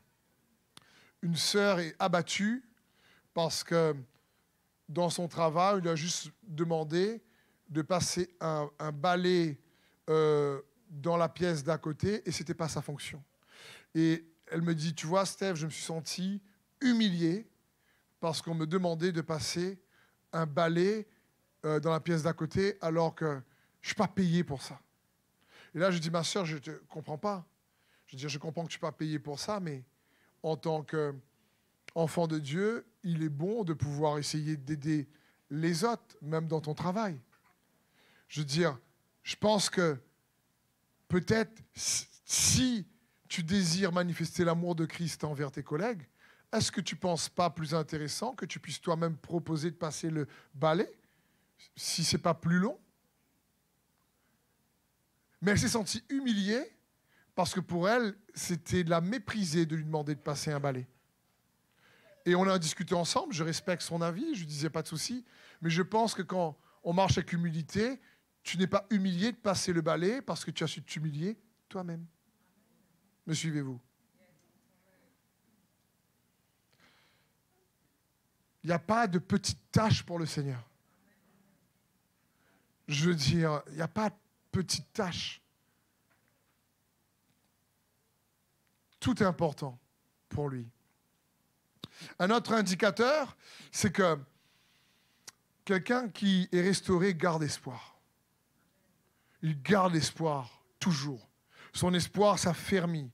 une sœur est abattue parce que dans son travail, il lui a juste demandé de passer un balai dans la pièce d'à côté et ce n'était pas sa fonction. Et elle me dit, tu vois, Steph, je me suis senti humilié parce qu'on me demandait de passer un balai dans la pièce d'à côté alors que je ne suis pas payé pour ça. Et là, je dis, ma sœur, je ne te comprends pas. Je veux dire, je comprends que tu ne suis pas payé pour ça, mais en tant qu'enfant de Dieu, il est bon de pouvoir essayer d'aider les autres, même dans ton travail. Je veux dire, je pense que peut-être si tu désires manifester l'amour de Christ envers tes collègues, est-ce que tu ne penses pas plus intéressant que tu puisses toi-même proposer de passer le balai, si ce n'est pas plus long? Mais elle s'est sentie humiliée parce que pour elle, c'était de la mépriser de lui demander de passer un balai. Et on a discuté ensemble, je respecte son avis, je lui disais pas de souci, mais je pense que quand on marche avec humilité, tu n'es pas humilié de passer le balai parce que tu as su t'humilier toi-même. Me suivez-vous? Il n'y a pas de petite tâche pour le Seigneur. Je veux dire, il n'y a pas de petite tâche. Tout est important pour lui. Un autre indicateur, c'est que quelqu'un qui est restauré garde espoir. Il garde espoir, toujours. Son espoir s'affermit.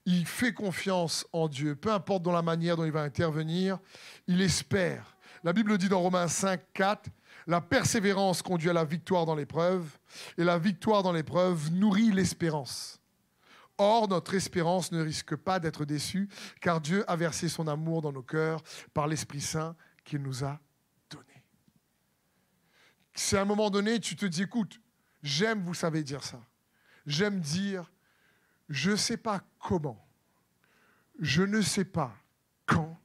Il fait confiance en Dieu, peu importe dans la manière dont il va intervenir, il espère. La Bible dit dans Romains 5, 4, « La persévérance conduit à la victoire dans l'épreuve, et la victoire dans l'épreuve nourrit l'espérance. Or, notre espérance ne risque pas d'être déçue, car Dieu a versé son amour dans nos cœurs par l'Esprit Saint qu'il nous a donné. » C'est à un moment donné, tu te dis, écoute, j'aime, vous savez dire ça. J'aime dire, je ne sais pas comment, je ne sais pas quand,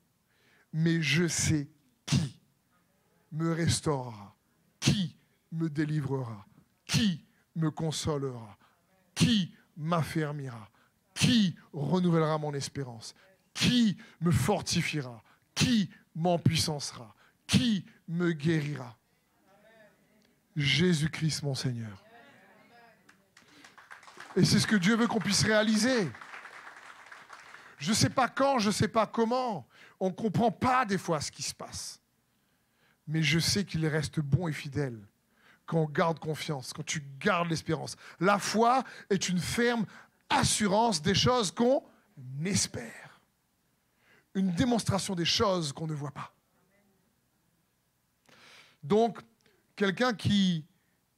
mais je sais qui me restaurera, qui me délivrera, qui me consolera, qui m'affermira, qui renouvellera mon espérance, qui me fortifiera, qui m'empuissancera, qui me guérira. Jésus-Christ, mon Seigneur. Et c'est ce que Dieu veut qu'on puisse réaliser. Je ne sais pas quand, je ne sais pas comment. On ne comprend pas des fois ce qui se passe. Mais je sais qu'il reste bon et fidèle quand on garde confiance, quand tu gardes l'espérance. La foi est une ferme assurance des choses qu'on espère. Une démonstration des choses qu'on ne voit pas. Donc, quelqu'un qui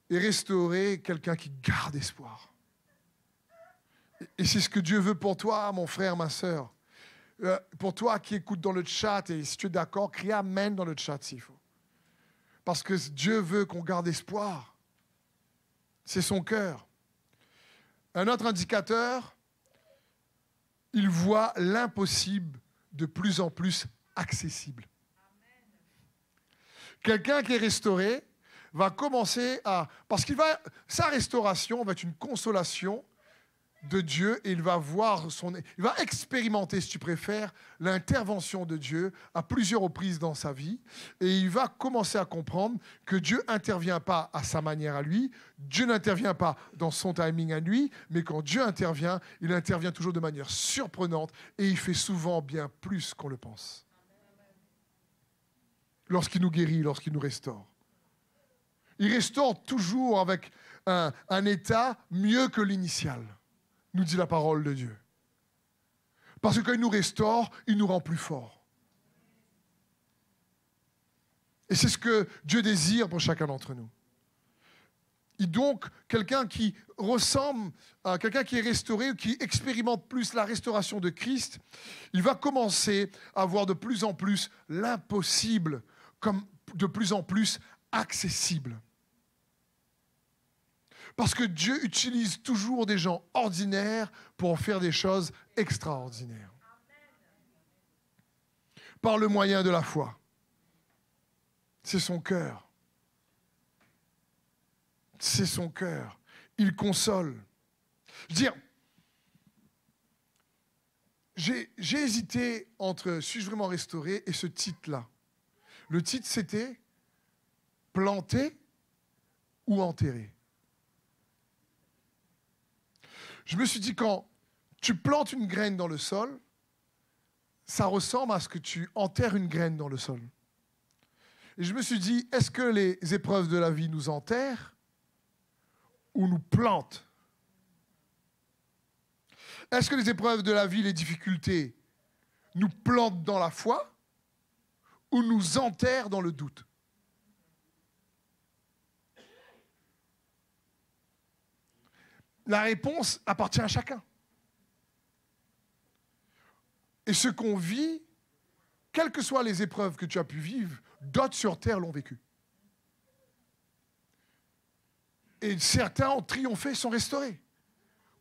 est restauré, quelqu'un qui garde espoir. Et c'est ce que Dieu veut pour toi, mon frère, ma sœur. Pour toi qui écoutes dans le chat, et si tu es d'accord, crie Amen dans le chat s'il faut. Parce que Dieu veut qu'on garde espoir. C'est son cœur. Un autre indicateur, il voit l'impossible de plus en plus accessible. Quelqu'un qui est restauré va commencer à... Parce que sa restauration va être une consolation de Dieu et il va expérimenter, si tu préfères, l'intervention de Dieu à plusieurs reprises dans sa vie et il va commencer à comprendre que Dieu n'intervient pas à sa manière à lui, Dieu n'intervient pas dans son timing à lui, mais quand Dieu intervient, il intervient toujours de manière surprenante et il fait souvent bien plus qu'on le pense. Lorsqu'il nous guérit, lorsqu'il nous restaure. Il restaure toujours avec un état mieux que l'initial. Nous dit la parole de Dieu. Parce que quand il nous restaure, il nous rend plus forts. Et c'est ce que Dieu désire pour chacun d'entre nous. Et donc, quelqu'un qui ressemble à quelqu'un qui est restauré ou qui expérimente plus la restauration de Christ, il va commencer à voir de plus en plus l'impossible comme de plus en plus accessible. Parce que Dieu utilise toujours des gens ordinaires pour en faire des choses extraordinaires. Par le moyen de la foi. C'est son cœur. C'est son cœur. Il console. Je veux dire, j'ai hésité entre « Suis-je vraiment restauré ?» et ce titre-là. Le titre, c'était « Planter ou enterrer ?» Je me suis dit, quand tu plantes une graine dans le sol, ça ressemble à ce que tu enterres une graine dans le sol. Et je me suis dit, est-ce que les épreuves de la vie nous enterrent ou nous plantent? Est-ce que les épreuves de la vie, les difficultés, nous plantent dans la foi ou nous enterrent dans le doute? La réponse appartient à chacun. Et ce qu'on vit, quelles que soient les épreuves que tu as pu vivre, d'autres sur terre l'ont vécu. Et certains ont triomphé, sont restaurés.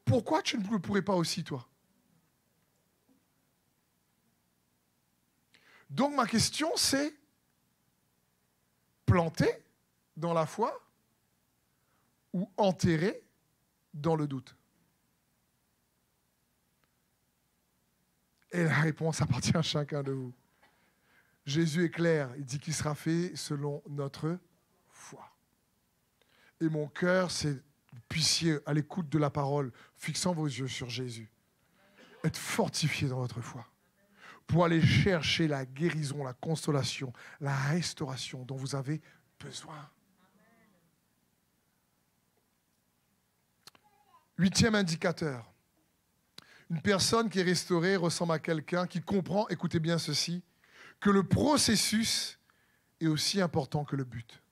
Pourquoi tu ne le pourrais pas aussi, toi? Donc ma question, c'est planter dans la foi ou enterrer dans le doute? Et la réponse appartient à chacun de vous. Jésus est clair, il dit qu'il sera fait selon notre foi. Et mon cœur, c'est que vous puissiez, à l'écoute de la parole, fixant vos yeux sur Jésus, être fortifié dans votre foi, pour aller chercher la guérison, la consolation, la restauration dont vous avez besoin. 8e indicateur. Une personne qui est restaurée ressemble à quelqu'un qui comprend, écoutez bien ceci, que le processus est aussi important que le but.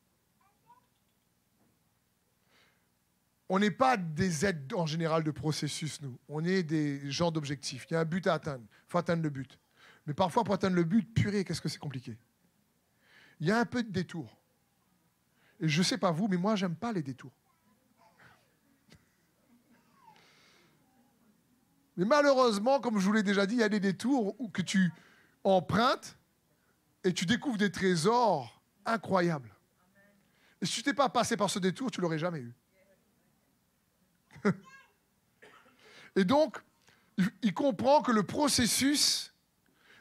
On n'est pas des aides en général de processus, nous. On est des gens d'objectifs. Il y a un but à atteindre. Il faut atteindre le but. Mais parfois, pour atteindre le but, purée, qu'est-ce que c'est compliqué. Il y a un peu de détour. Et je ne sais pas vous, mais moi, j'aime pas les détours. Mais malheureusement, comme je vous l'ai déjà dit, il y a des détours que tu empruntes et tu découvres des trésors incroyables. Et si tu n'étais pas passé par ce détour, tu ne l'aurais jamais eu. Et donc, il comprend que le processus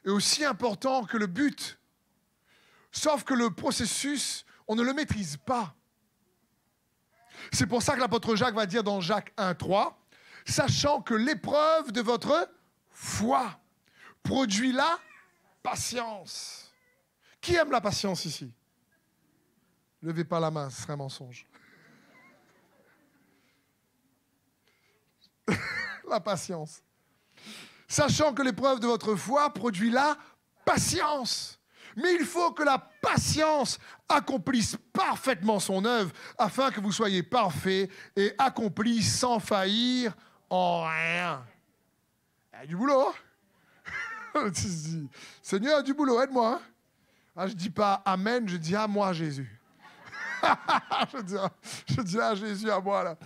est aussi important que le but. Sauf que le processus, on ne le maîtrise pas. C'est pour ça que l'apôtre Jacques va dire dans Jacques 1,3, sachant que l'épreuve de votre foi produit la patience. Qui aime la patience ici? Levez pas la main, ce serait un mensonge. La patience. Sachant que l'épreuve de votre foi produit la patience. Mais il faut que la patience accomplisse parfaitement son œuvre, afin que vous soyez parfaits et accomplis sans faillir en rien. Il y a du boulot. Hein? Seigneur, il y a du boulot, aide-moi. Hein? Ah, je ne dis pas Amen, je dis à moi, Jésus. je dis à Jésus, à moi, là.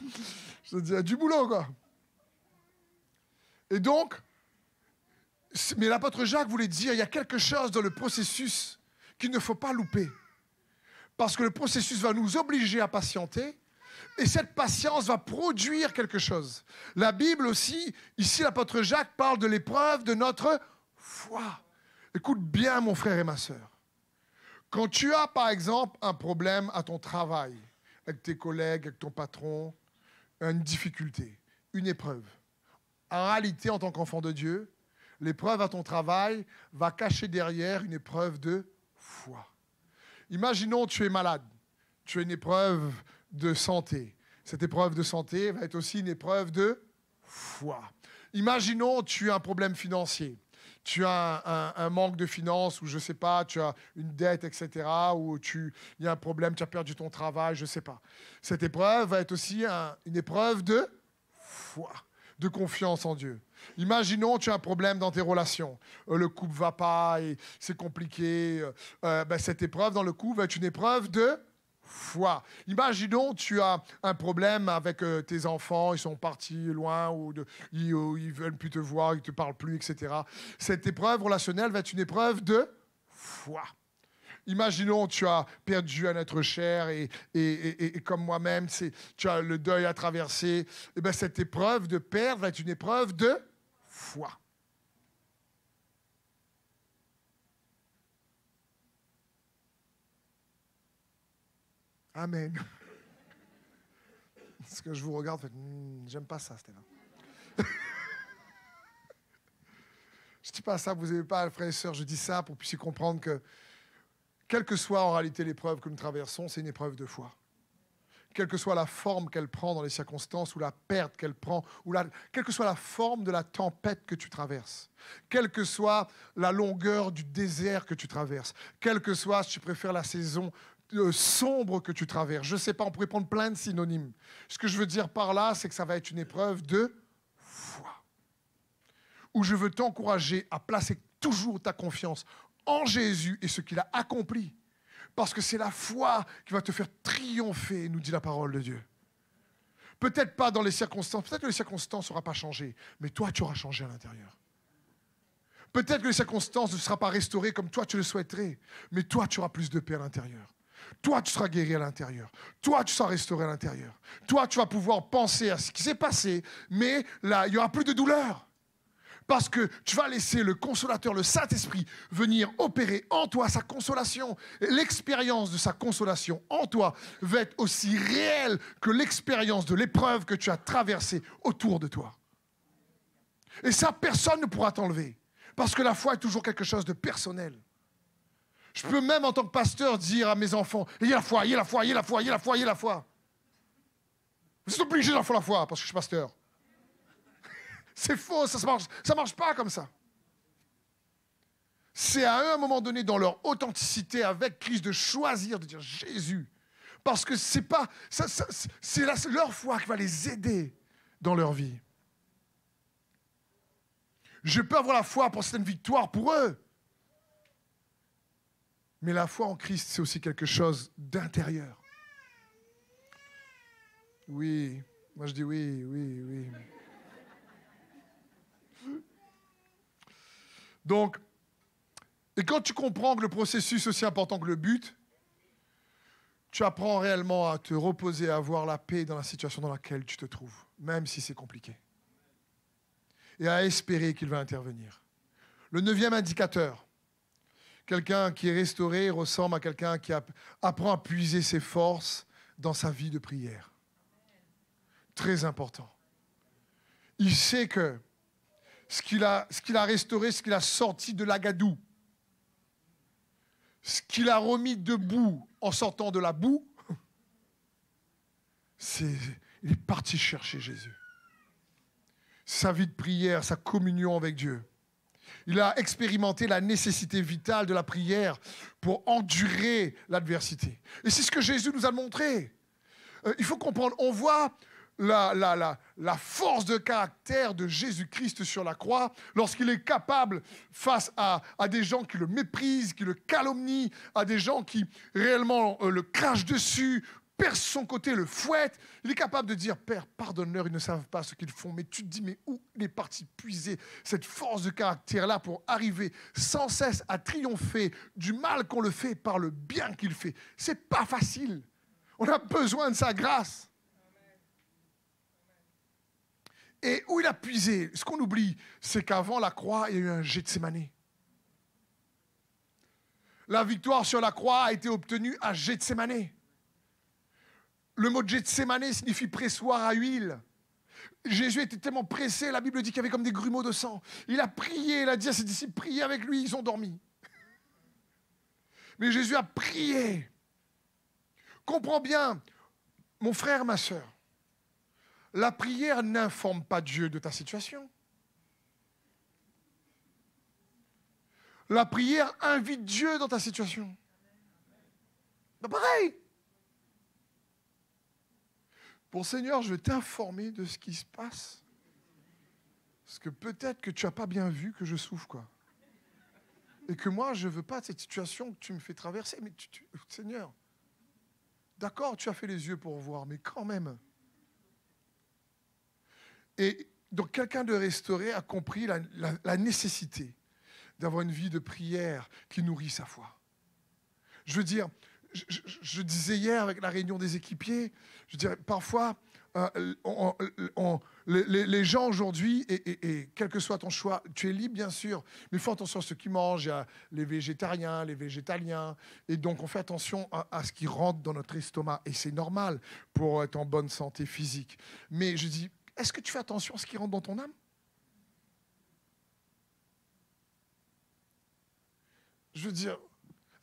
Je dis, il y a du boulot, quoi. Et donc, mais l'apôtre Jacques voulait dire, il y a quelque chose dans le processus qu'il ne faut pas louper. Parce que le processus va nous obliger à patienter, et cette patience va produire quelque chose. La Bible aussi, ici l'apôtre Jacques parle de l'épreuve de notre foi. Écoute bien mon frère et ma sœur. Quand tu as par exemple un problème à ton travail, avec tes collègues, avec ton patron, une difficulté, une épreuve. En réalité, en tant qu'enfant de Dieu, l'épreuve à ton travail va cacher derrière une épreuve de foi. Imaginons tu es malade, tu as une épreuve de santé. Cette épreuve de santé va être aussi une épreuve de foi. Imaginons tu as un problème financier. Tu as un manque de finances ou je ne sais pas, tu as une dette, etc. Ou il y a un problème, tu as perdu ton travail, je ne sais pas. Cette épreuve va être aussi une épreuve de foi, de confiance en Dieu. Imaginons tu as un problème dans tes relations. Le couple ne va pas et c'est compliqué. Cette épreuve dans le couple va être une épreuve de foi. Imaginons tu as un problème avec tes enfants, ils sont partis loin ou ils ne veulent plus te voir, ils ne te parlent plus, etc. Cette épreuve relationnelle va être une épreuve de foi. Imaginons tu as perdu un être cher et comme moi-même, tu as le deuil à traverser. Et cette épreuve de perdre va être une épreuve de foi. Amen. Parce que je vous regarde, j'aime pas ça, Stéphane. Je ne dis pas ça, vous n'avez pas, frères et sœurs, je dis ça pour que vous puissiez comprendre que, quelle que soit en réalité l'épreuve que nous traversons, c'est une épreuve de foi. Quelle que soit la forme qu'elle prend dans les circonstances, ou la perte qu'elle prend, quelle que soit la forme de la tempête que tu traverses, quelle que soit la longueur du désert que tu traverses, quelle que soit, si tu préfères, la saison sombre que tu traverses. Je ne sais pas, on pourrait prendre plein de synonymes. Ce que je veux dire par là, c'est que ça va être une épreuve de foi. Où je veux t'encourager à placer toujours ta confiance en Jésus et ce qu'il a accompli. Parce que c'est la foi qui va te faire triompher, nous dit la parole de Dieu. Peut-être pas dans les circonstances, peut-être que les circonstances n'auront pas changé, mais toi, tu auras changé à l'intérieur. Peut-être que les circonstances ne seront pas restaurées comme toi, tu le souhaiterais, mais toi, tu auras plus de paix à l'intérieur. Toi, tu seras guéri à l'intérieur. Toi, tu seras restauré à l'intérieur. Toi, tu vas pouvoir penser à ce qui s'est passé, mais là, il n'y aura plus de douleur. Parce que tu vas laisser le consolateur, le Saint-Esprit, venir opérer en toi sa consolation. Et l'expérience de sa consolation en toi va être aussi réelle que l'expérience de l'épreuve que tu as traversée autour de toi. Et ça, personne ne pourra t'enlever. Parce que la foi est toujours quelque chose de personnel. Je peux même, en tant que pasteur, dire à mes enfants, il y a la foi, il y a la foi, il y a la foi, il y a la foi, il y a la foi. Vous êtes obligés d'avoir la foi parce que je suis pasteur. C'est faux, ça marche pas comme ça. C'est à eux, à un moment donné, dans leur authenticité avec Christ, de choisir, de dire Jésus. Parce que c'est leur foi qui va les aider dans leur vie. Je peux avoir la foi pour certaines victoires pour eux. Mais la foi en Christ, c'est aussi quelque chose d'intérieur. Oui, moi je dis oui, oui, oui. Donc, et quand tu comprends que le processus est aussi important que le but, tu apprends réellement à te reposer, à avoir la paix dans la situation dans laquelle tu te trouves, même si c'est compliqué. Et à espérer qu'il va intervenir. Le 9e indicateur, quelqu'un qui est restauré ressemble à quelqu'un qui apprend à puiser ses forces dans sa vie de prière. Très important. Il sait que ce qu'il a restauré, ce qu'il a sorti de l'agadou, ce qu'il a remis debout en sortant de la boue, il est parti chercher Jésus. Sa vie de prière, sa communion avec Dieu. Il a expérimenté la nécessité vitale de la prière pour endurer l'adversité. Et c'est ce que Jésus nous a montré. Il faut comprendre, on voit la force de caractère de Jésus-Christ sur la croix lorsqu'il est capable, face à des gens qui le méprisent, qui le calomnient, à des gens qui réellement le crachent dessus, percent son côté, le fouettent. Il est capable de dire, Père, pardonne-leur, ils ne savent pas ce qu'ils font. Mais tu te dis, mais où il est parti puiser cette force de caractère-là pour arriver sans cesse à triompher du mal qu'on le fait par le bien qu'il fait. C'est pas facile. On a besoin de sa grâce. Et où il a puisé, ce qu'on oublie, c'est qu'avant la croix, il y a eu un Gethsémané. La victoire sur la croix a été obtenue à Gethsémané. Le mot Gethsémané signifie pressoir à huile. Jésus était tellement pressé, la Bible dit qu'il y avait comme des grumeaux de sang. Il a prié, il a dit à ses disciples, priez avec lui, ils ont dormi. Mais Jésus a prié. Comprends bien, mon frère, ma sœur, la prière n'informe pas Dieu de ta situation. La prière invite Dieu dans ta situation. Ben pareil. Bon Seigneur, je vais t'informer de ce qui se passe. Parce que peut-être que tu n'as pas bien vu que je souffre, quoi. Et que moi, je ne veux pas de cette situation que tu me fais traverser. Mais Seigneur, d'accord, tu as fait les yeux pour voir, mais quand même. Et donc, quelqu'un de restauré a compris la nécessité d'avoir une vie de prière qui nourrit sa foi. Je veux dire, je disais hier avec la réunion des équipiers, je dirais parfois, les gens aujourd'hui, et quel que soit ton choix, tu es libre bien sûr, mais fais attention à ce qu'ils mangent, il y a les végétariens, les végétaliens, et donc on fait attention à ce qui rentre dans notre estomac, et c'est normal pour être en bonne santé physique. Mais je dis, est-ce que tu fais attention à ce qui rentre dans ton âme? Je veux dire,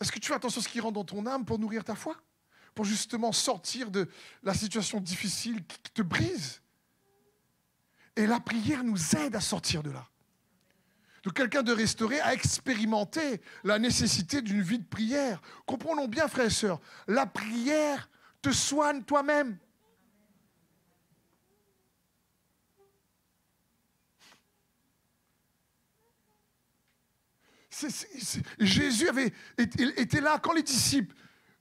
est-ce que tu fais attention à ce qui rentre dans ton âme pour nourrir ta foi? Pour justement sortir de la situation difficile qui te brise? Et la prière nous aide à sortir de là. Donc quelqu'un de restauré a expérimenté la nécessité d'une vie de prière. Comprenons bien, frères et sœurs, la prière te soigne toi-même. Jésus était là quand les disciples,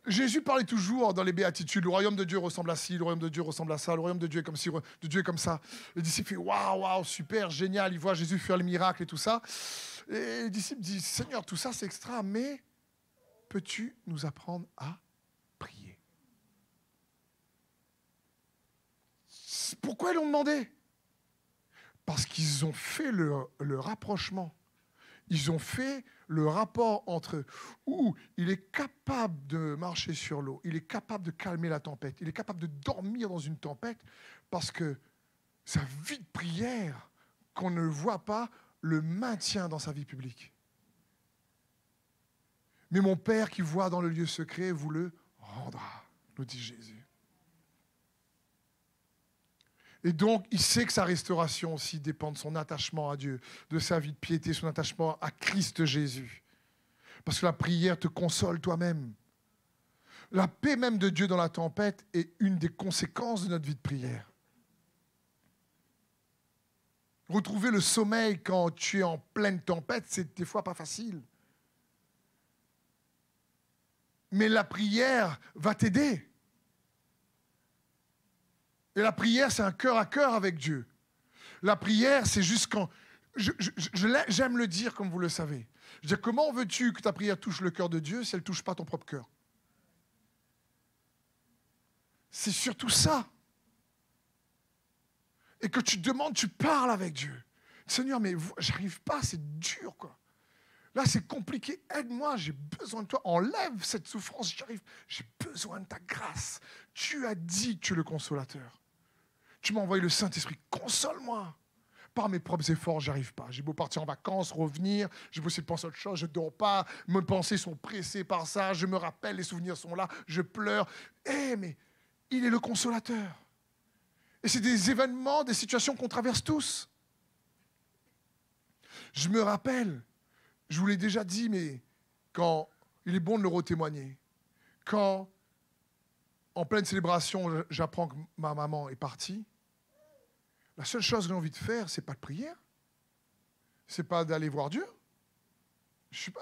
Jésus parlait toujours dans les béatitudes, le royaume de Dieu ressemble à ci, le royaume de Dieu ressemble à ça, le royaume de Dieu est comme ci, de Dieu est comme ça. Les disciples font waouh, super, génial, ils voient Jésus faire les miracles et tout ça. Et les disciples disent, Seigneur, tout ça c'est extra, mais peux-tu nous apprendre à prier? Pourquoi ils l'ont demandé? Parce qu'ils ont fait le rapprochement. Ils ont fait le rapport entre où il est capable de marcher sur l'eau, il est capable de calmer la tempête, il est capable de dormir dans une tempête parce que sa vie de prière, qu'on ne voit pas, le maintient dans sa vie publique. Mais mon Père qui voit dans le lieu secret vous le rendra, nous dit Jésus. Et donc, il sait que sa restauration aussi dépend de son attachement à Dieu, de sa vie de piété, son attachement à Christ Jésus. Parce que la prière te console toi-même. La paix même de Dieu dans la tempête est une des conséquences de notre vie de prière. Retrouver le sommeil quand tu es en pleine tempête, c'est des fois pas facile. Mais la prière va t'aider. Et la prière, c'est un cœur à cœur avec Dieu. La prière, c'est juste quand... J'aime le dire comme vous le savez. Je veux dire, comment veux-tu que ta prière touche le cœur de Dieu si elle ne touche pas ton propre cœur? C'est surtout ça. Et que tu demandes, tu parles avec Dieu. Seigneur, mais j'arrive pas, c'est dur, quoi. Là, c'est compliqué. Aide-moi, j'ai besoin de toi. Enlève cette souffrance, j'arrive. J'ai besoin de ta grâce. Tu as dit que tu es le consolateur. Tu m'as envoyé le Saint-Esprit. Console-moi. Par mes propres efforts, j'arrive pas. J'ai beau partir en vacances, revenir, j'ai beau essayer de penser à autre chose, je ne dors pas, mes pensées sont pressées par ça, je me rappelle, les souvenirs sont là, je pleure. Mais il est le consolateur. Et c'est des événements, des situations qu'on traverse tous. Je me rappelle, je vous l'ai déjà dit, mais quand il est bon de le retémoigner, quand en pleine célébration, j'apprends que ma maman est partie, la seule chose que j'ai envie de faire, c'est pas de prière, c'est pas d'aller voir Dieu.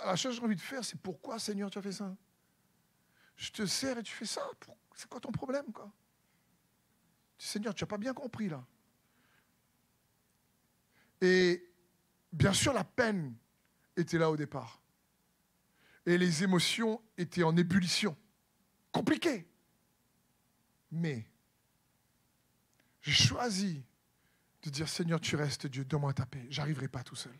La seule chose que j'ai envie de faire, c'est pourquoi, Seigneur, tu as fait ça? Je te sers et tu fais ça. C'est quoi ton problème, quoi? Seigneur, tu n'as pas bien compris, là. Et bien sûr, la peine était là au départ. Et les émotions étaient en ébullition. Compliqué. Mais j'ai choisi de dire, Seigneur, tu restes Dieu, donne-moi ta paix. Je n'arriverai pas tout seul.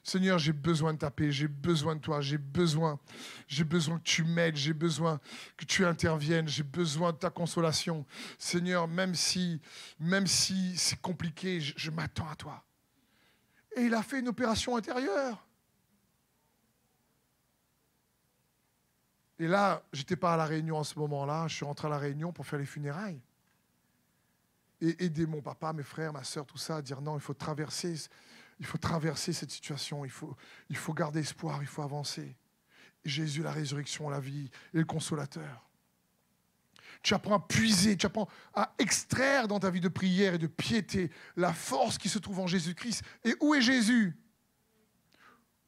Seigneur, j'ai besoin de ta paix, j'ai besoin de toi, j'ai besoin que tu m'aides, j'ai besoin que tu interviennes, j'ai besoin de ta consolation. Seigneur, même si c'est compliqué, je m'attends à toi. Et il a fait une opération intérieure. Et là, je n'étais pas à La Réunion en ce moment-là, je suis rentré à La Réunion pour faire les funérailles. Et aider mon papa, mes frères, ma soeur, tout ça, à dire non, il faut traverser cette situation, il faut garder espoir, il faut avancer. Jésus, la résurrection, la vie et le consolateur. Tu apprends à puiser, tu apprends à extraire dans ta vie de prière et de piété la force qui se trouve en Jésus-Christ. Et où est Jésus?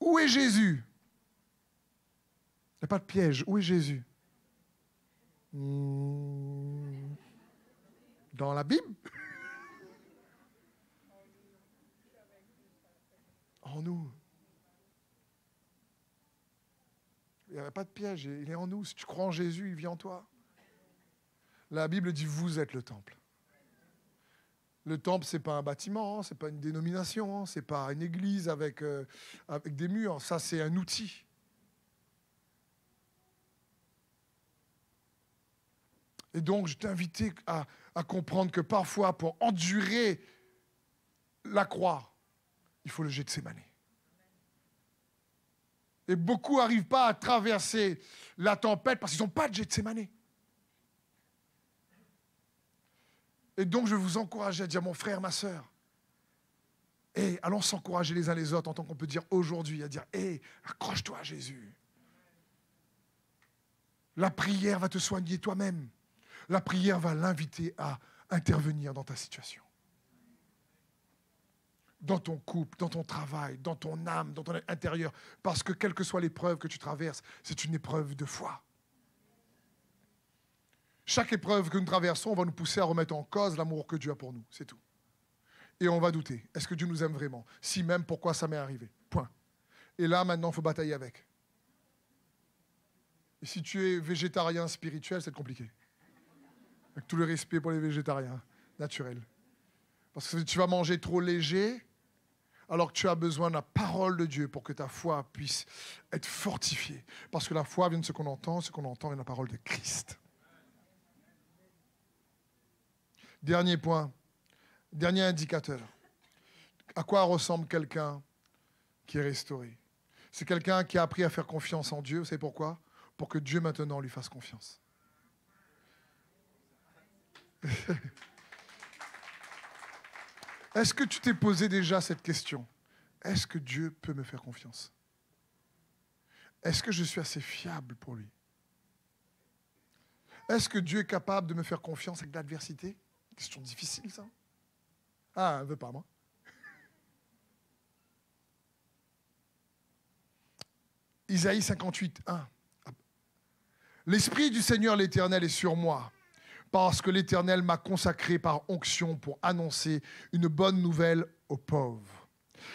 Où est Jésus? Il n'y a pas de piège. Où est Jésus? Dans la Bible? En nous. Il n'y a pas de piège, il est en nous. Si tu crois en Jésus, il vit en toi. La Bible dit, vous êtes le temple. Le temple, ce n'est pas un bâtiment, ce n'est pas une dénomination, ce n'est pas une église avec des murs. Ça, c'est un outil. Et donc, je t'ai invité à comprendre que parfois, pour endurer la croix, il faut le Gethsémane. Et beaucoup n'arrivent pas à traverser la tempête parce qu'ils n'ont pas de Gethsémane. Et donc, je vais vous encourager à dire, mon frère, ma sœur, allons s'encourager les uns les autres en tant qu'on peut dire aujourd'hui, à dire, accroche-toi à Jésus. La prière va te soigner toi-même. La prière va l'inviter à intervenir dans ta situation. Dans ton couple, dans ton travail, dans ton âme, dans ton intérieur. Parce que quelle que soit l'épreuve que tu traverses, c'est une épreuve de foi. Chaque épreuve que nous traversons va nous pousser à remettre en cause l'amour que Dieu a pour nous. C'est tout. Et on va douter. Est-ce que Dieu nous aime vraiment? Si même, pourquoi ça m'est arrivé? Point. Et là, maintenant, il faut batailler avec. Et si tu es végétarien spirituel, c'est compliqué. Avec tout le respect pour les végétariens naturels. Parce que tu vas manger trop léger, alors que tu as besoin de la parole de Dieu pour que ta foi puisse être fortifiée. Parce que la foi vient de ce qu'on entend vient de la parole de Christ. Dernier point, dernier indicateur. À quoi ressemble quelqu'un qui est restauré? C'est quelqu'un qui a appris à faire confiance en Dieu. Vous savez pourquoi? Pour que Dieu maintenant lui fasse confiance. Est-ce que tu t'es posé déjà cette question? Est-ce que Dieu peut me faire confiance? est-ce que je suis assez fiable pour lui? Est-ce que Dieu est capable de me faire confiance avec l'adversité? Question difficile, ça. Ah, elle ne veut pas, moi. Isaïe 58, 1. L'Esprit du Seigneur l'Éternel est sur moi, parce que l'Éternel m'a consacré par onction pour annoncer une bonne nouvelle aux pauvres.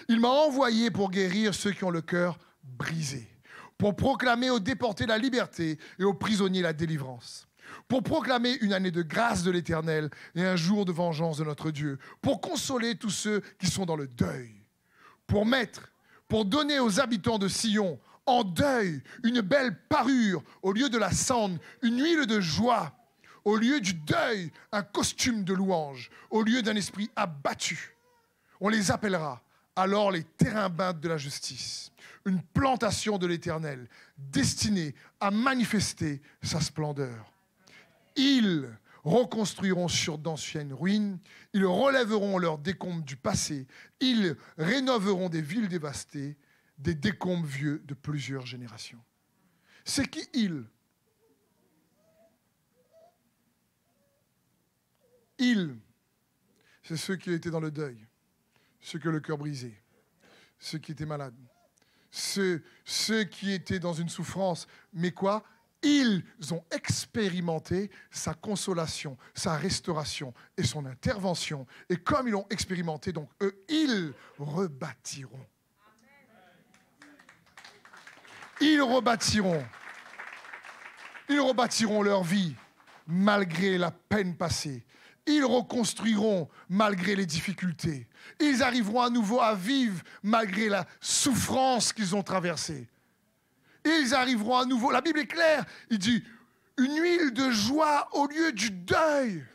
Il m'a envoyé pour guérir ceux qui ont le cœur brisé, pour proclamer aux déportés la liberté et aux prisonniers la délivrance, pour proclamer une année de grâce de l'Éternel et un jour de vengeance de notre Dieu, pour consoler tous ceux qui sont dans le deuil, pour donner aux habitants de Sion en deuil une belle parure au lieu de la cendre, une huile de joie au lieu du deuil, un costume de louange au lieu d'un esprit abattu. On les appellera alors les térébintes de la justice, une plantation de l'Éternel destinée à manifester sa splendeur. Ils reconstruiront sur d'anciennes ruines, ils relèveront leurs décombres du passé, ils rénoveront des villes dévastées, des décombres vieux de plusieurs générations. C'est qui ils? Ils, c'est ceux qui étaient dans le deuil, ceux qui ont le cœur brisé, ceux qui étaient malades, ceux qui étaient dans une souffrance. Mais quoi? Ils ont expérimenté sa consolation, sa restauration et son intervention. Et comme ils l'ont expérimenté, donc eux, ils rebâtiront. Ils rebâtiront leur vie malgré la peine passée. Ils reconstruiront malgré les difficultés. Ils arriveront à nouveau à vivre malgré la souffrance qu'ils ont traversée. Ils arriveront à nouveau, la Bible est claire, il dit une huile de joie au lieu du deuil.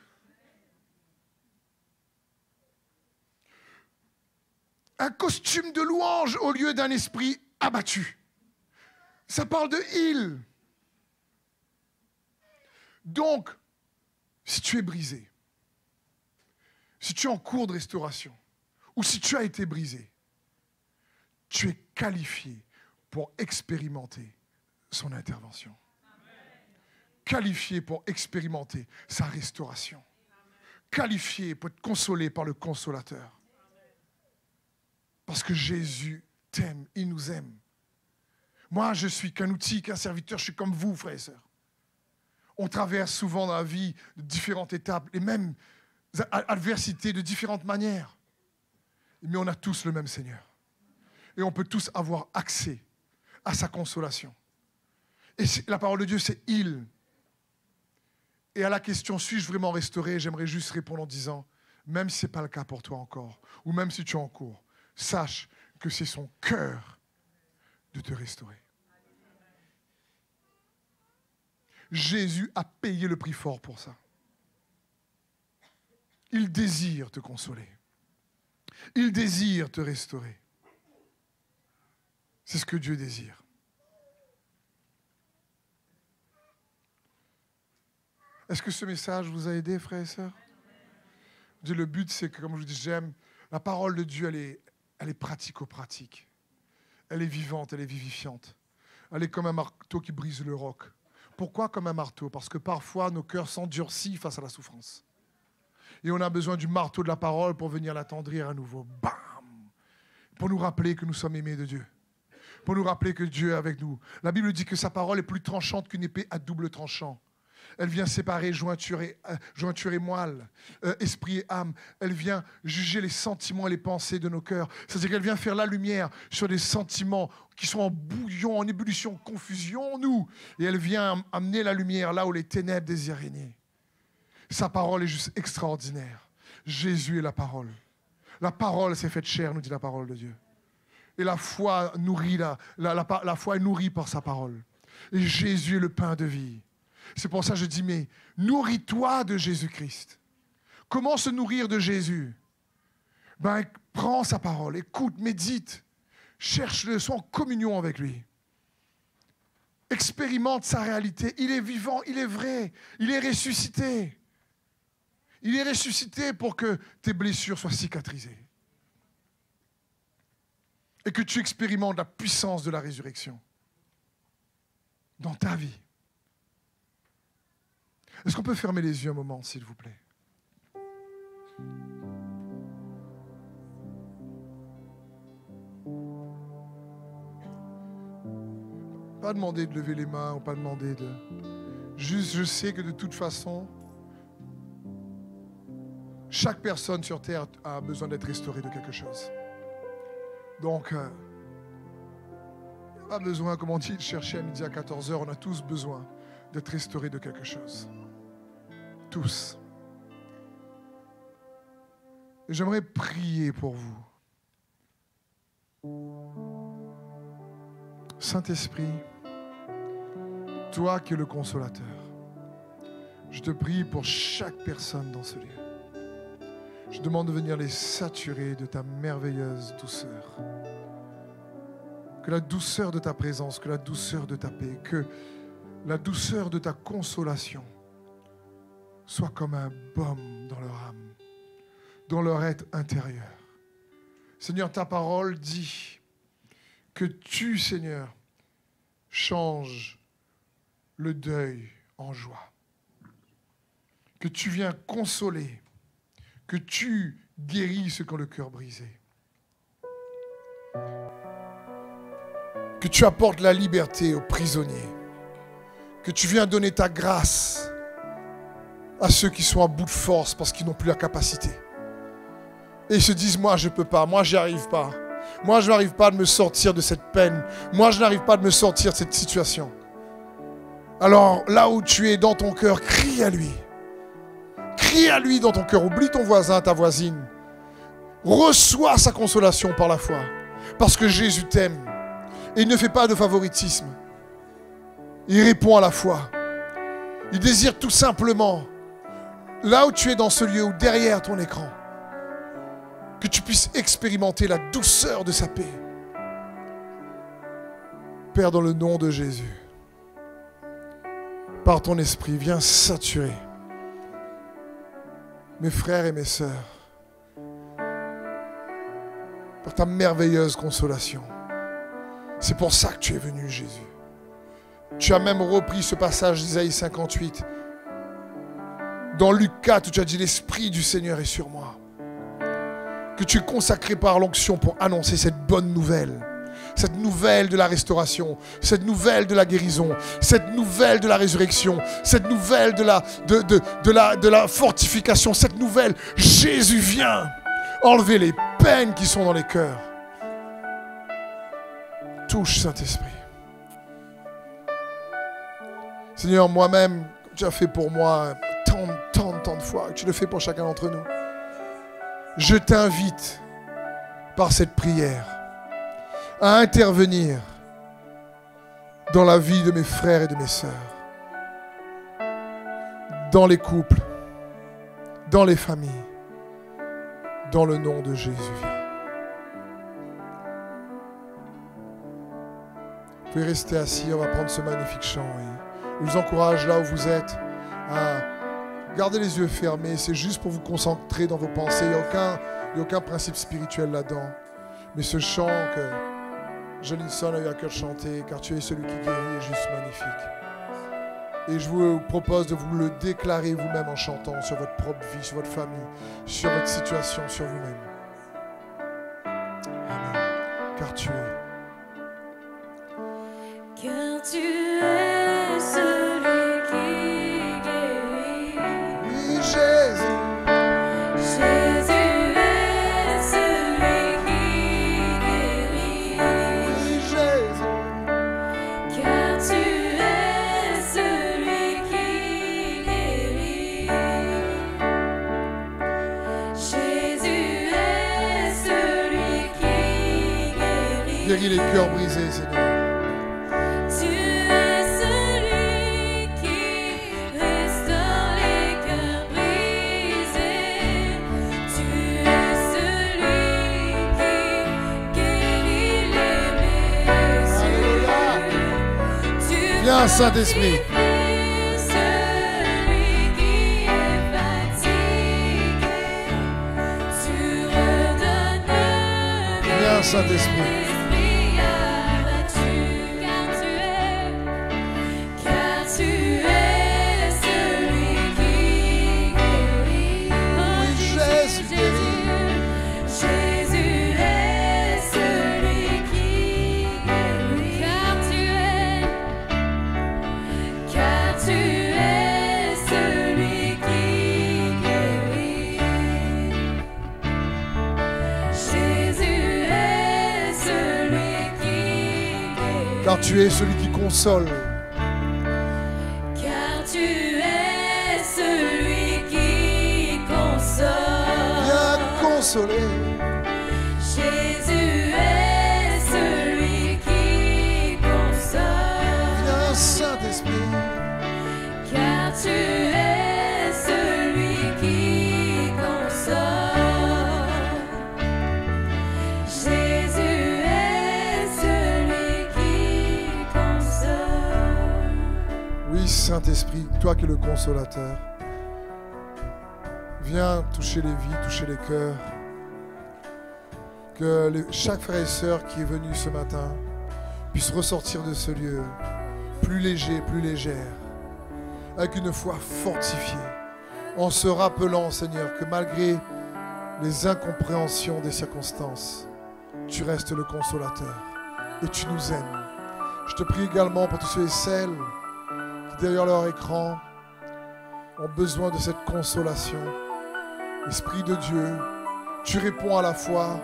Un costume de louange au lieu d'un esprit abattu. Ça parle de il. Donc, si tu es brisé, si tu es en cours de restauration, ou si tu as été brisé, tu es qualifié pour expérimenter son intervention. Qualifié pour expérimenter sa restauration. Qualifié pour être consolé par le consolateur. Parce que Jésus t'aime, il nous aime. Moi, je suis qu'un outil, qu'un serviteur, je suis comme vous, frères et sœurs. On traverse souvent dans la vie de différentes étapes, les mêmes adversités de différentes manières. Mais on a tous le même Seigneur. Et on peut tous avoir accès à sa consolation. Et la parole de Dieu, c'est « il ». Et à la question « suis-je vraiment restauré ?» j'aimerais juste répondre en disant « même si ce n'est pas le cas pour toi encore, ou même si tu es en cours, sache que c'est son cœur de te restaurer. » Jésus a payé le prix fort pour ça. Il désire te consoler. Il désire te restaurer. C'est ce que Dieu désire. Est-ce que ce message vous a aidé, frères et sœurs? Le but, c'est que, comme je vous dis, j'aime, la parole de Dieu, elle est pratico-pratique. Elle est vivante, elle est vivifiante. Elle est comme un marteau qui brise le roc. Pourquoi comme un marteau? Parce que parfois, nos cœurs s'endurcissent face à la souffrance. Et on a besoin du marteau de la parole pour venir l'attendrir à nouveau. Bam! Pour nous rappeler que nous sommes aimés de Dieu. Pour nous rappeler que Dieu est avec nous. La Bible dit que sa parole est plus tranchante qu'une épée à double tranchant. Elle vient séparer jointure et moelle, esprit et âme. Elle vient juger les sentiments et les pensées de nos cœurs. C'est-à-dire qu'elle vient faire la lumière sur des sentiments qui sont en bouillon, en ébullition, en confusion en nous. Et elle vient amener la lumière là où les ténèbres désirent régner. Sa parole est juste extraordinaire. Jésus est la parole. La parole s'est faite chair, nous dit la parole de Dieu. Et la foi nourrit, la foi est nourrie par sa parole. Et Jésus est le pain de vie. C'est pour ça que je dis, mais nourris-toi de Jésus-Christ. Comment se nourrir de Jésus? Prends sa parole, écoute, médite, cherche-le, sois en communion avec lui. Expérimente sa réalité. Il est vivant, il est vrai, il est ressuscité. Il est ressuscité pour que tes blessures soient cicatrisées. Et que tu expérimentes la puissance de la résurrection. dans ta vie. Est-ce qu'on peut fermer les yeux un moment, s'il vous plaît? Pas demander de lever les mains ou pas demander de... Juste, je sais que de toute façon, chaque personne sur Terre a besoin d'être restaurée de quelque chose. Donc, il n'y a pas besoin, comme on dit, de chercher à midi à 14h. On a tous besoin d'être restaurés de quelque chose. Tous. Et j'aimerais prier pour vous. Saint-Esprit, toi qui es le consolateur, je te prie pour chaque personne dans ce lieu. Je demande de venir les saturer de ta merveilleuse douceur. Que la douceur de ta présence, que la douceur de ta paix, que la douceur de ta consolation soit comme un baume dans leur âme, dans leur être intérieur. Seigneur, ta parole dit que tu, Seigneur, changes le deuil en joie. Que tu viens consoler, que tu guéris ceux qui ont le cœur brisé. Que tu apportes la liberté aux prisonniers. Que tu viens donner ta grâce à ceux qui sont à bout de force parce qu'ils n'ont plus la capacité. Et ils se disent, moi je ne peux pas, moi j'y arrive pas. Moi je n'arrive pas à me sortir de cette peine. Moi je n'arrive pas à me sortir de cette situation. Alors là où tu es dans ton cœur, crie à lui. Crie à lui dans ton cœur. Oublie ton voisin, ta voisine. Reçois sa consolation par la foi. Parce que Jésus t'aime. Et il ne fait pas de favoritisme. Il répond à la foi. Il désire tout simplement, là où tu es dans ce lieu ou derrière ton écran, que tu puisses expérimenter la douceur de sa paix. Père, dans le nom de Jésus, par ton esprit, viens saturer mes frères et mes sœurs par ta merveilleuse consolation. C'est pour ça que tu es venu, Jésus. Tu as même repris ce passage d'Isaïe 58. Dans Luc 4, où tu as dit, l'Esprit du Seigneur est sur moi. Que tu es consacré par l'onction pour annoncer cette bonne nouvelle. Cette nouvelle de la restauration, cette nouvelle de la guérison, cette nouvelle de la résurrection, cette nouvelle de la fortification, cette nouvelle. Jésus vient enlever les peines qui sont dans les cœurs. Touche, Saint-Esprit. Seigneur, moi-même, tu as fait pour moi tant de fois, tu le fais pour chacun d'entre nous. Je t'invite par cette prière à intervenir dans la vie de mes frères et de mes sœurs, dans les couples, dans les familles, dans le nom de Jésus. Vous pouvez rester assis, on va prendre ce magnifique chant. Et je vous encourage là où vous êtes à garder les yeux fermés. C'est juste pour vous concentrer dans vos pensées. Il n'y a aucun principe spirituel là-dedans. Mais ce chant que Jolinson a eu à cœur de chanter, car tu es celui qui guérit, est juste magnifique. Et je vous propose de vous le déclarer vous-même en chantant sur votre propre vie, sur votre famille, sur votre situation, sur vous-même. Amen. Car tu es. Car tu es celui qui guérit. Oui, Jésus. Jésus est celui qui guérit. Oui, Jésus. Car tu es celui qui guérit. Jésus est celui qui guérit. Guéris les cœurs brisés, Seigneur. Viens, Saint-Esprit. Viens, Saint-Esprit. car tu es celui qui console. Car tu es celui qui console. Viens consoler. Jésus est celui qui console. Viens Saint-Esprit. Car tu es celui qui console. Jésus est celui qui console. Oui, Saint-Esprit, toi qui es le consolateur, viens toucher les vies, toucher les cœurs. Que chaque frère et sœur qui est venu ce matin puisse ressortir de ce lieu plus léger, plus légère, avec une foi fortifiée, en se rappelant, Seigneur, que malgré les incompréhensions des circonstances, tu restes le consolateur et tu nous aimes. Je te prie également pour tous ceux et celles qui, derrière leur écran, ont besoin de cette consolation. Esprit de Dieu, tu réponds à la foi,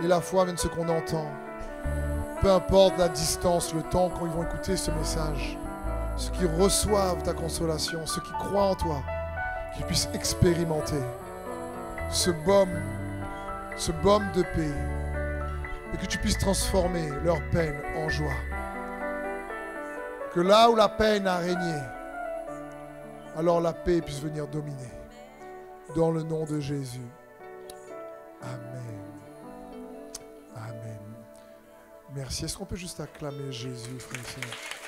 et la foi vient de ce qu'on entend. Peu importe la distance, le temps quand ils vont écouter ce message, ceux qui reçoivent ta consolation, ceux qui croient en toi, qu'ils puissent expérimenter ce baume de paix, et que tu puisses transformer leur peine en joie. Que là où la peine a régné, alors la paix puisse venir dominer. Dans le nom de Jésus. Amen. Amen. Merci. Est-ce qu'on peut juste acclamer Jésus, frère et sœur?